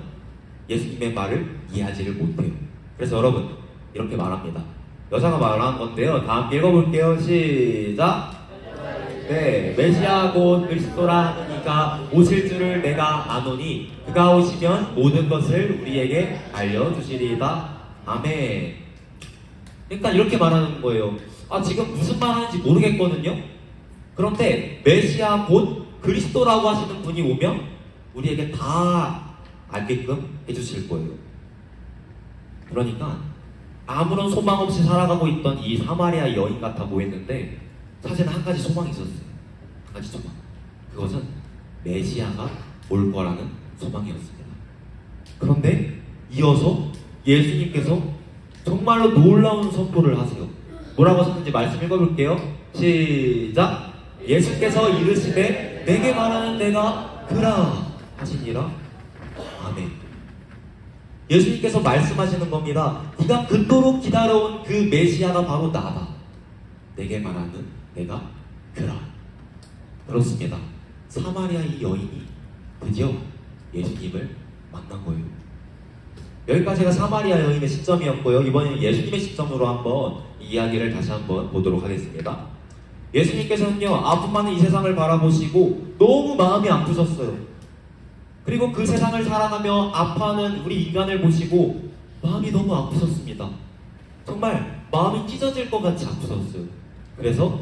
예수님의 말을 이해하지를 못해요. 그래서 여러분, 이렇게 말합니다. 여자가 말한 건데요, 다 함께 읽어볼게요. 시작! 네, 메시아 곧 그리스도라 하느니가 오실 줄을 내가 아노니 그가 오시면 모든 것을 우리에게 알려주시리이다. 아멘. 그러니까 이렇게 말하는 거예요. 지금 무슨 말 하는지 모르겠거든요. 그런데 메시아 곧 그리스도라고 하시는 분이 오면 우리에게 다 알게끔 해주실 거예요. 그러니까 아무런 소망 없이 살아가고 있던 이 사마리아 여인 같아 보였는데 사실은 한 가지 소망이 있었어요. 한 가지 소망. 그것은 메시아가 올 거라는 소망이었습니다. 그런데 이어서 예수님께서 정말로 놀라운 선포를 하세요. 뭐라고 썼는지 말씀 읽어볼게요. 시작. 예수께서 이르시되 내게 말하는 내가 그라 하시니라. 아멘. 예수님께서 말씀하시는 겁니다. 네가 그토록 기다려온 그 메시아가 바로 나다. 내게 말하는 내가 그라. 그렇습니다. 사마리아 이 여인이 드디어 예수님을 만난 거예요. 여기까지가 사마리아 여인의 시점이었고요. 이번에는 예수님의 시점으로 한번 이 이야기를 다시 한번 보도록 하겠습니다. 예수님께서는요, 아픔 많은 이 세상을 바라보시고 너무 마음이 아프셨어요. 그리고 그 세상을 살아가며 아파하는 우리 인간을 보시고 마음이 너무 아프셨습니다. 정말 마음이 찢어질 것 같이 아프셨어요. 그래서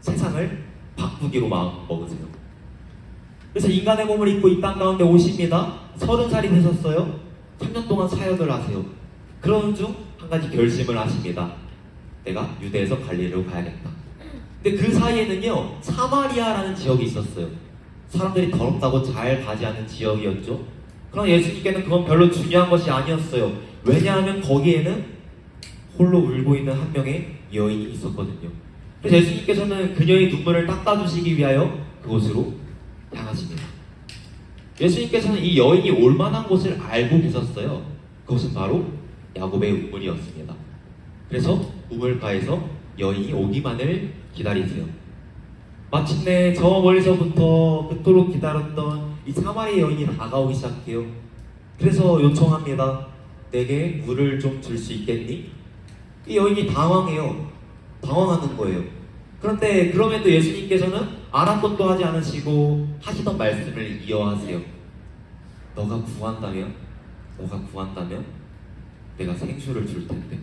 세상을 바꾸기로 마음 먹으세요. 그래서 인간의 몸을 입고 이 땅 가운데 오십니다. 30살이 되셨어요. 3년 동안 사역을 하세요. 그런 중 한 가지 결심을 하십니다. 내가 유대에서 갈릴리로 가야겠다. 근데 그 사이에는요, 사마리아라는 지역이 있었어요. 사람들이 더럽다고 잘 가지 않는 지역이었죠. 그러나 예수님께는 그건 별로 중요한 것이 아니었어요. 왜냐하면 거기에는 홀로 울고 있는 한 명의 여인이 있었거든요. 그래서 예수님께서는 그녀의 눈물을 닦아주시기 위하여 그곳으로 향하십니다. 예수님께서는 이 여인이 올 만한 곳을 알고 계셨어요. 그것은 바로 야곱의 우물이었습니다. 그래서 우물가에서 여인이 오기만을 기다리세요. 마침내 저 멀리서부터 그토록 기다렸던 이 사마리아 여인이 다가오기 시작해요. 그래서 요청합니다. 내게 물을 좀 줄 수 있겠니? 이 여인이 당황해요. 당황하는 거예요. 그런데 그럼에도 예수님께서는 아랑곳도 하지 않으시고 하시던 말씀을 이어하세요. 너가 구한다면 내가 생수를 줄 텐데.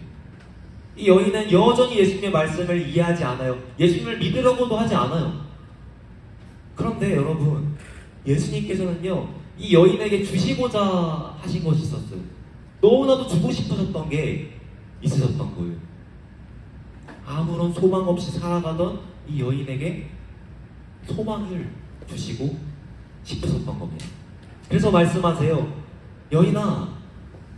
이 여인은 여전히 예수님의 말씀을 이해하지 않아요. 예수님을 믿으려고도 하지 않아요. 그런데 여러분, 예수님께서는요, 이 여인에게 주시고자 하신 것이 있었어요. 너무나도 주고 싶으셨던 게 있으셨던 거예요. 아무런 소망 없이 살아가던 이 여인에게 소망을 주시고 싶으셨던 겁니다. 그래서 말씀하세요. 여인아,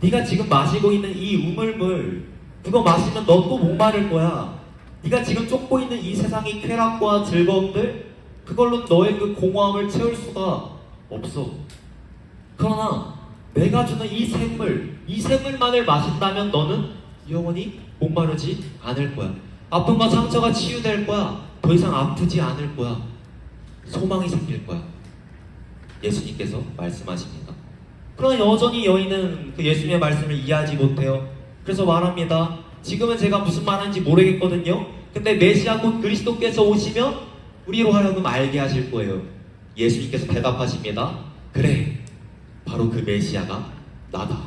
네가 지금 마시고 있는 이 우물물, 그거 마시면 너 또 목마를 거야. 네가 지금 쫓고 있는 이 세상의 쾌락과 즐거움들, 그걸로 너의 그 공허함을 채울 수가 없어. 그러나 내가 주는 이 샘물만을 마신다면 너는 영원히 목마르지 않을 거야. 아픔과 상처가 치유될 거야. 더 이상 아프지 않을 거야. 소망이 생길 거야. 예수님께서 말씀하십니다. 그러나 여전히 여인은 그 예수님의 말씀을 이해하지 못해요. 그래서 말합니다. 지금은 제가 무슨 말하는지 모르겠거든요. 근데 메시아 곧 그리스도께서 오시면 우리로 하여금 알게 하실 거예요. 예수님께서 대답하십니다. 그래, 바로 그 메시아가 나다.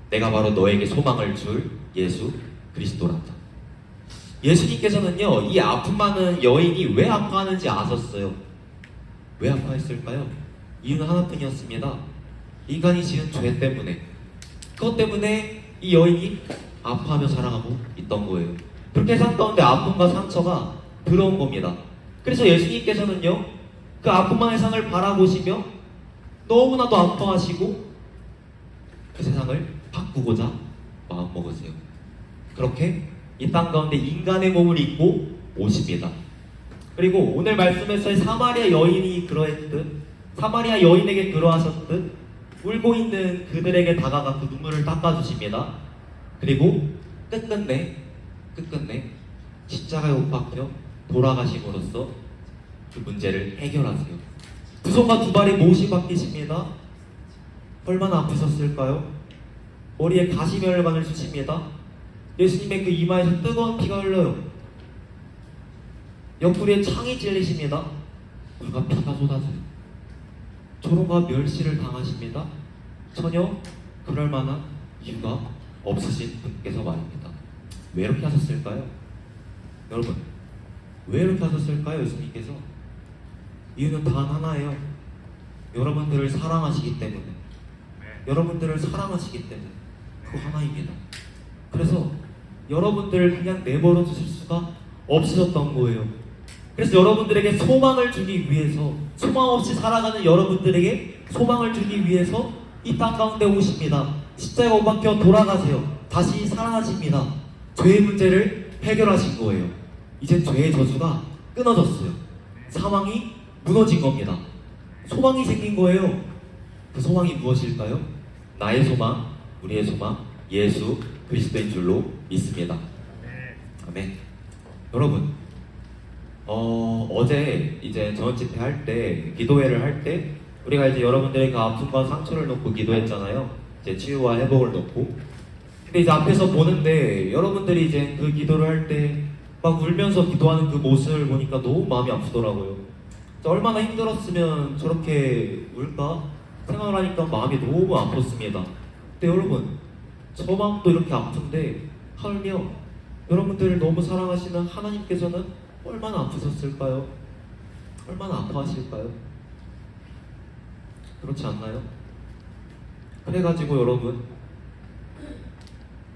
내가 바로 너에게 소망을 줄 예수 그리스도란다. 예수님께서는요, 이 아픔 많은 여인이 왜 아파하는지 아셨어요. 왜 아파했을까요? 이유는 하나뿐이었습니다. 인간이 지은 죄 때문에. 그것 때문에 이 여인이 아파하며 살아가고 있던 거예요. 그렇게 산 가운데 아픔과 상처가 들어온 겁니다. 그래서 예수님께서는요, 그 아픔만의 세상을 바라보시며 너무나도 아파하시고 그 세상을 바꾸고자 마음먹으세요. 그렇게 이 땅 가운데 인간의 몸을 입고 오십니다. 그리고 오늘 말씀에서의 사마리아 여인이 그러했듯, 사마리아 여인에게 그러하셨듯 울고 있는 그들에게 다가가 그 눈물을 닦아주십니다. 그리고 끝끝내 십자가에 못 박혀 돌아가심으로써 그 문제를 해결하세요. 두 손과 두 발에 못이 박히십니다. 얼마나 아프셨을까요? 머리에 가시멸관을 주십니다. 예수님의 그 이마에서 뜨거운 피가 흘러요. 옆구리에 창이 찔리십니다. 불과 피가 쏟아져요. 조롱과 멸시를 당하십니다. 전혀 그럴 만한 이유가 없으신 분께서 말입니다. 왜 이렇게 하셨을까요? 여러분, 왜 이렇게 하셨을까요? 예수님께서 이유는 단 하나예요. 여러분들을 사랑하시기 때문에. 여러분들을 사랑하시기 때문에. 그거 하나입니다. 그래서 여러분들을 그냥 내버려 두실 수가 없으셨던 거예요. 그래서 여러분들에게 소망을 주기 위해서, 소망 없이 살아가는 여러분들에게 소망을 주기 위해서 이 땅 가운데 오십니다. 십자가에 못 박혀 돌아가세요. 다시 살아나십니다. 죄의 문제를 해결하신 거예요. 이제 죄의 저주가 끊어졌어요. 사망이 무너진 겁니다. 소망이 생긴 거예요. 그 소망이 무엇일까요? 나의 소망, 우리의 소망, 예수 그리스도인 줄로 믿습니다. 아멘. 여러분, 어제 이제 전원 집회 할 때, 기도회를 할 때, 우리가 이제 여러분들의 그 아픔과 상처를 놓고 기도했잖아요. 이제 치유와 회복을 놓고. 근데 이제 앞에서 보는데, 여러분들이 이제 그 기도를 할 때, 막 울면서 기도하는 그 모습을 보니까 너무 마음이 아프더라고요. 얼마나 힘들었으면 저렇게 울까? 생각을 하니까 마음이 너무 아팠습니다. 근데 여러분, 저 마음도 이렇게 아픈데, 하물며 여러분들을 너무 사랑하시는 하나님께서는 얼마나 아프셨을까요? 얼마나 아파하실까요? 그렇지 않나요? 그래가지고 여러분,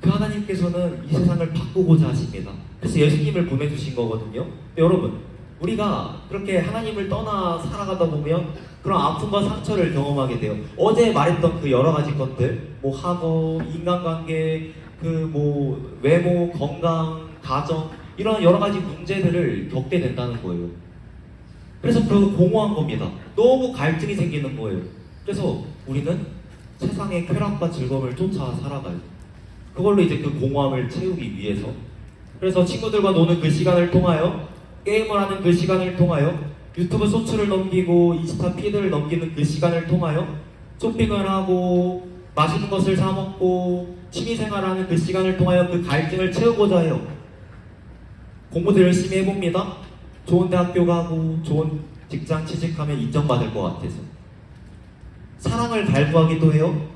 그 하나님께서는 이 세상을 바꾸고자 하십니다. 그래서 예수님을 보내주신 거거든요. 여러분, 우리가 그렇게 하나님을 떠나 살아가다 보면 그런 아픔과 상처를 경험하게 돼요. 어제 말했던 그 여러 가지 것들, 뭐 학업, 인간관계, 그 뭐 외모, 건강, 가정, 이런 여러 가지 문제들을 겪게 된다는 거예요. 그래서 그 공허한 겁니다. 너무 갈증이 생기는 거예요. 그래서 우리는 세상의 쾌락과 즐거움을 쫓아 살아가요. 그걸로 이제 그 공허함을 채우기 위해서. 그래서 친구들과 노는 그 시간을 통하여, 게임을 하는 그 시간을 통하여, 유튜브 쇼츠를 넘기고 인스타 피드를 넘기는 그 시간을 통하여, 쇼핑을 하고 맛있는 것을 사 먹고 취미생활하는 그 시간을 통하여 그 갈증을 채우고자 해요. 공부도 열심히 해봅니다. 좋은 대학교 가고 좋은 직장 취직하면 인정받을 것 같아서. 사랑을 갈구하기도 해요.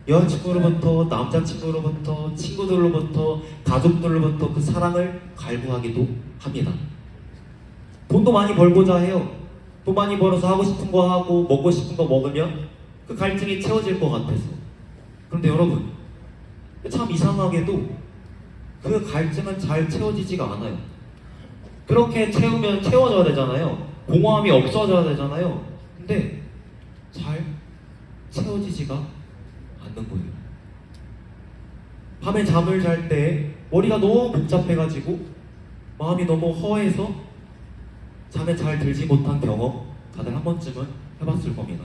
여자친구로부터, 남자친구로부터, 친구들로부터, 가족들로부터 그 사랑을 갈구하기도 합니다. 돈도 많이 벌고자 해요. 돈 많이 벌어서 하고 싶은 거 하고 먹고 싶은 거 먹으면 그 갈증이 채워질 것 같아서. 그런데 여러분, 참 이상하게도 그 갈증은 잘 채워지지가 않아요. 그렇게 채우면 채워져야 되잖아요. 공허함이 없어져야 되잖아요. 근데 잘 채워지지가 않는 거예요. 밤에 잠을 잘 때 머리가 너무 복잡해가지고 마음이 너무 허해서 잠에 잘 들지 못한 경험 다들 한 번쯤은 해봤을 겁니다.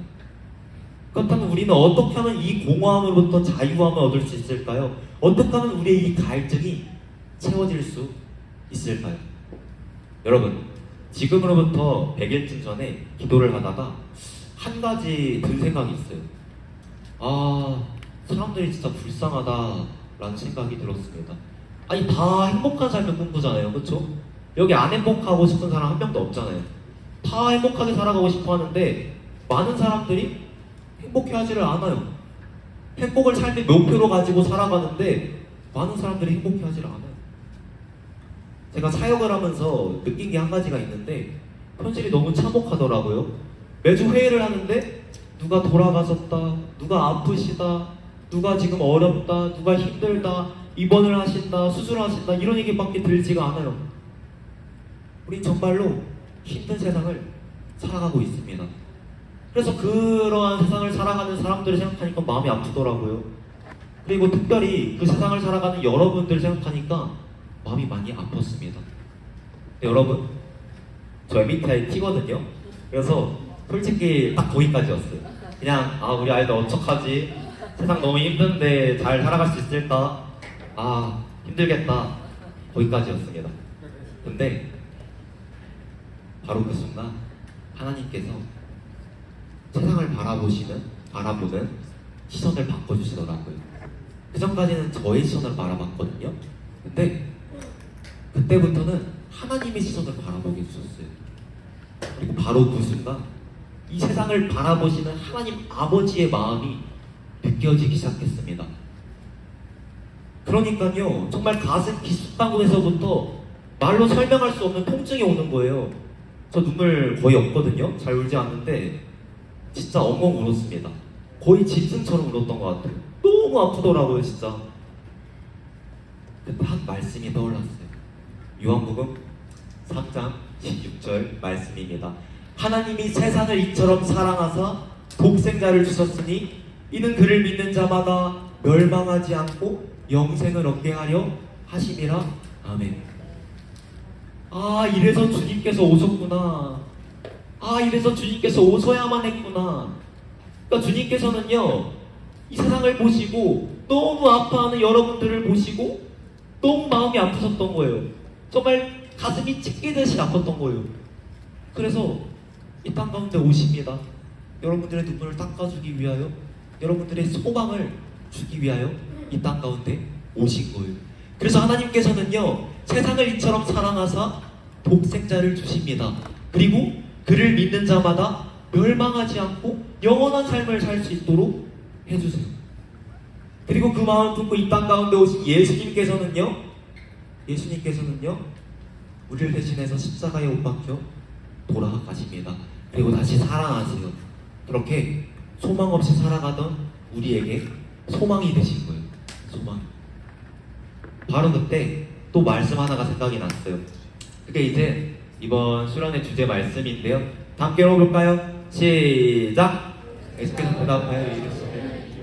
그렇다면 우리는 어떻게 하면 이 공허함으로부터 자유함을 얻을 수 있을까요? 어떻게 하면 우리의 이 갈증이 채워질 수 있을까요? 여러분, 지금으로부터 100일쯤 전에 기도를 하다가 한 가지 든 생각이 있어요. 사람들이 진짜 불쌍하다라는 생각이 들었습니다. 아니, 다 행복한 삶을 꿈꾸잖아요, 그렇죠? 여기 안 행복하고 싶은 사람 한 명도 없잖아요. 다 행복하게 살아가고 싶어 하는데 많은 사람들이 행복해하지를 않아요. 행복을 삶의 목표로 가지고 살아가는데 많은 사람들이 행복해하지를 않아요. 제가 사역을 하면서 느낀 게 한 가지가 있는데 현실이 너무 참혹하더라고요. 매주 회의를 하는데 누가 돌아가셨다, 누가 아프시다, 누가 지금 어렵다, 누가 힘들다, 입원을 하신다, 수술하신다, 이런 얘기밖에 들지가 않아요. 우린 정말로 힘든 세상을 살아가고 있습니다. 그래서 그러한 세상을 살아가는 사람들을 생각하니까 마음이 아프더라고요. 그리고 특별히 그 세상을 살아가는 여러분들 생각하니까 마음이 많이 아팠습니다. 여러분, 저 MBTI T거든요. 그래서 솔직히 딱 거기까지였어요. 그냥 우리 아이들 어떡하지? 세상 너무 힘든데 잘 살아갈 수 있을까? 힘들겠다. 거기까지였습니다. 근데 바로 그 순간 하나님께서 세상을 바라보는 시선을 바꿔주시더라고요. 그 전까지는 저의 시선을 바라봤거든요. 근데 그때부터는 하나님의 시선을 바라보게 해주셨어요. 그리고 바로 그 순간 이 세상을 바라보시는 하나님 아버지의 마음이 느껴지기 시작했습니다. 그러니까요, 정말 가슴 깊숙한 곳에서부터 말로 설명할 수 없는 통증이 오는 거예요. 저 눈물 거의 없거든요. 잘 울지 않는데 진짜 엉엉 울었습니다. 거의 짐승처럼 울었던 것 같아요. 너무 아프더라고요, 진짜. 그때 한 말씀이 떠올랐어요. 요한복음 3장 16절 말씀입니다. 하나님이 세상을 이처럼 사랑하사 독생자를 주셨으니 이는 그를 믿는 자마다 멸망하지 않고 영생을 얻게 하려 하심이라. 아멘. 아, 이래서 주님께서 오셨구나. 아, 이래서 주님께서 오셔야만 했구나. 그러니까 주님께서는요, 이 세상을 보시고 너무 아파하는 여러분들을 보시고 너무 마음이 아프셨던 거예요. 정말 가슴이 찢기듯이 아팠던 거예요. 그래서 이 땅 가운데 오십니다. 여러분들의 눈물을 닦아주기 위하여, 여러분들의 소망을 주기 위하여 이 땅 가운데 오신 거예요. 그래서 하나님께서는요, 세상을 이처럼 사랑하사 독생자를 주십니다. 그리고 그를 믿는 자마다 멸망하지 않고 영원한 삶을 살 수 있도록 해주세요. 그리고 그 마음 품고 이 땅 가운데 오신 예수님께서는요, 우리를 대신해서 십자가에 못 박혀 돌아가십니다. 그리고 다시 살아나세요. 그렇게 소망 없이 살아가던 우리에게 소망이 되신 거예요. 소망. 바로 그때 또 말씀 하나가 생각이 났어요. 그게 이제 이번 수련의 주제 말씀인데요. 다 함께 읽어볼까요? 시작! 예수께서 대답하여 이르시되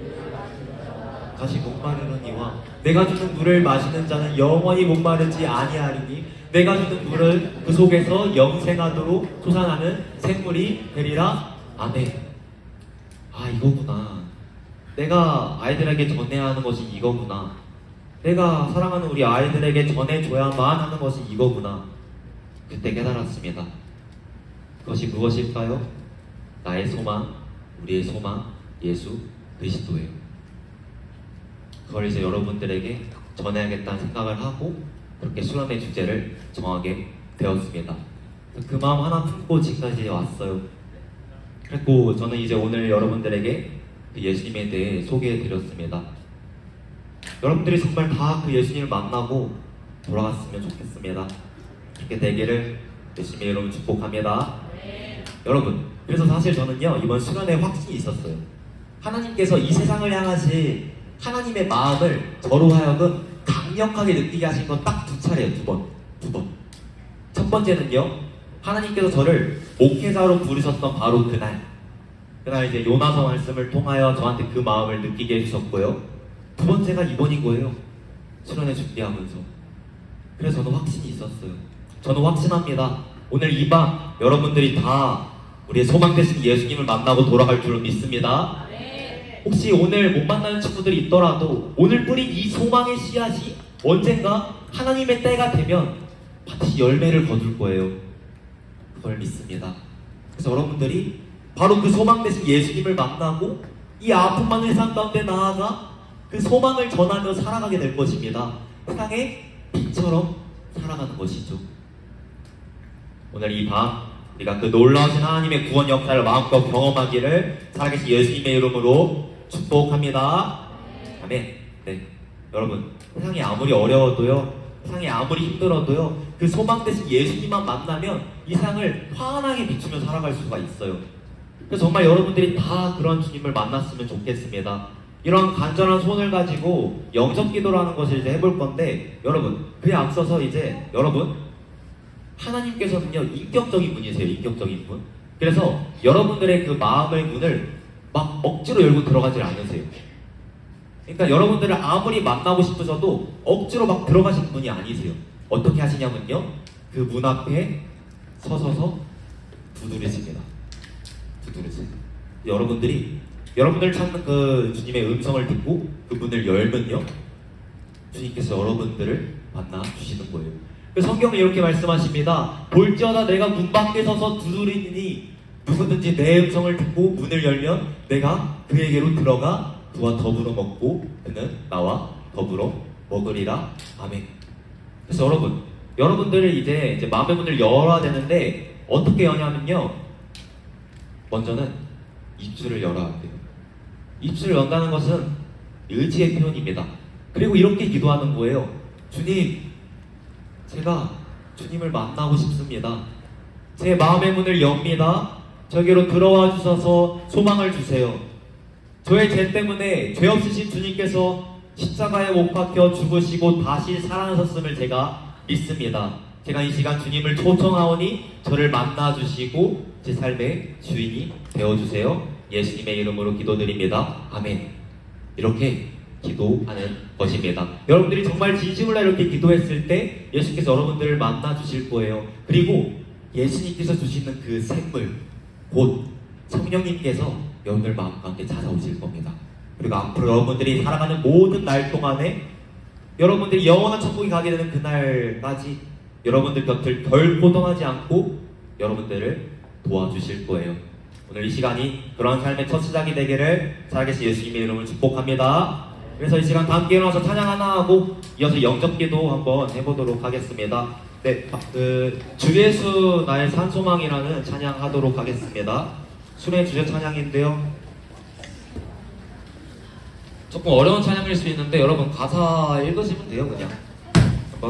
다시 목마르느니와 내가 주는 물을 마시는 자는 영원히 목마르지 아니하리니 내가 주는 물은 그 속에서 영생하도록 솟아나는 샘물이 되리라. 아멘. 아, 이거구나. 내가 아이들에게 전해야 하는 것이 이거구나. 내가 사랑하는 우리 아이들에게 전해줘야만 하는 것이 이거구나. 그때 깨달았습니다. 그것이 무엇일까요? 나의 소망, 우리의 소망, 예수 그리스도예요. 그걸 이제 여러분들에게 전해야겠다는 생각을 하고 그렇게 수련의 주제를 정하게 되었습니다. 그 마음 하나 품고 지금까지 왔어요. 그리고 저는 이제 오늘 여러분들에게 그 예수님에 대해 소개해드렸습니다. 여러분들이 정말 다 그 예수님을 만나고 돌아갔으면 좋겠습니다. 그렇게 되기를 예수님의 이름으로 축복합니다. 여러분, 그래서 사실 저는요, 이번 수련에 확신이 있었어요. 하나님께서 이 세상을 향하신 하나님의 마음을 저로 하여금 강력하게 느끼게 하신 건 딱 두 차례예요. 두 번. 첫 번째는요, 하나님께서 저를 목회자로 부르셨던 바로 그날 이제 요나서 말씀을 통하여 저한테 그 마음을 느끼게 해주셨고요. 두 번째가 이번인 거예요. 수련회 준비하면서. 그래서 저는 확신이 있었어요. 저는 확신합니다. 오늘 이 밤 여러분들이 다 우리의 소망 되신 예수님을 만나고 돌아갈 줄을 믿습니다. 혹시 오늘 못 만나는 친구들이 있더라도 오늘 뿌린 이 소망의 씨앗이 언젠가 하나님의 때가 되면 반드시 열매를 거둘 거예요. 그걸 믿습니다. 그래서 여러분들이 바로 그 소망 되신 예수님을 만나고 이 아픔 많은 세상 가운데 나아가 그 소망을 전하며 살아가게 될 것입니다. 세상의 빛처럼 살아가는 것이죠. 오늘 이 밤 우리가 그 놀라우신 하나님의 구원 역사를 마음껏 경험하기를 살아계신 예수님의 이름으로 축복합니다. 아멘. 네, 여러분, 세상이 아무리 어려워도요, 세상이 아무리 힘들어도요, 그 소망 되신 예수님만 만나면 이 세상을 환하게 비추며 살아갈 수가 있어요. 그래서 정말 여러분들이 다 그런 주님을 만났으면 좋겠습니다. 이런 간절한 소원을 가지고 영접 기도라는 것을 이제 해볼 건데, 여러분, 그에 앞서서 이제 여러분, 하나님께서는요, 인격적인 분이세요. 인격적인 분. 그래서 여러분들의 그 마음의 문을 막 억지로 열고 들어가질 않으세요. 그러니까 여러분들을 아무리 만나고 싶으셔도 억지로 막 들어가시는 분이 아니세요. 어떻게 하시냐면요, 그 문 앞에 서서서 두드리십니다. 두드리세요. 여러분들 찾는 그 주님의 음성을 듣고 그 문을 열면요, 주님께서 여러분들을 만나 주시는 거예요. 그 성경은 이렇게 말씀하십니다. 볼지어다 내가 문 밖에 서서 두드리니 누구든지 내 음성을 듣고 문을 열면 내가 그에게로 들어가 그와 더불어 먹고 그는 나와 더불어 먹으리라. 아멘. 그래서 여러분들을 이제 마음의 문을 열어야 되는데 어떻게 여냐면요, 먼저는 입술을 열어야 돼요. 입술을 연다는 것은 의지의 표현입니다. 그리고 이렇게 기도하는 거예요. 주님, 제가 주님을 만나고 싶습니다. 제 마음의 문을 엽니다. 저기로 들어와 주셔서 소망을 주세요. 저의 죄 때문에 죄 없으신 주님께서 십자가에 못 박혀 죽으시고 다시 살아나셨음을 제가 믿습니다. 제가 이 시간 주님을 초청하오니 저를 만나 주시고 제 삶의 주인이 되어주세요. 예수님의 이름으로 기도드립니다. 아멘. 이렇게 기도하는 것입니다. 여러분들이 정말 진심으로 이렇게 기도했을 때 예수께서 여러분들을 만나 주실 거예요. 그리고 예수님께서 주시는 그 샘물, 곧 성령님께서 여러분들 마음 가운데 찾아오실 겁니다. 그리고 앞으로 여러분들이 살아가는 모든 날 동안에 여러분들이 영원한 천국에 가게 되는 그날까지 여러분들 곁을 결코 떠나지 않고 여러분들을 도와주실 거예요. 오늘 이 시간이 그런 삶의 첫 시작이 되기를 살아계신 예수님의 이름을 축복합니다. 그래서 이 시간 다 함께 일어나서 찬양 하나 하고 이어서 영접기도 한번 해보도록 하겠습니다. 네, 주 예수 나의 산소망이라는 찬양 하도록 하겠습니다. 순회 주제 찬양인데요. 조금 어려운 찬양일 수 있는데 여러분 가사 읽으시면 돼요, 그냥.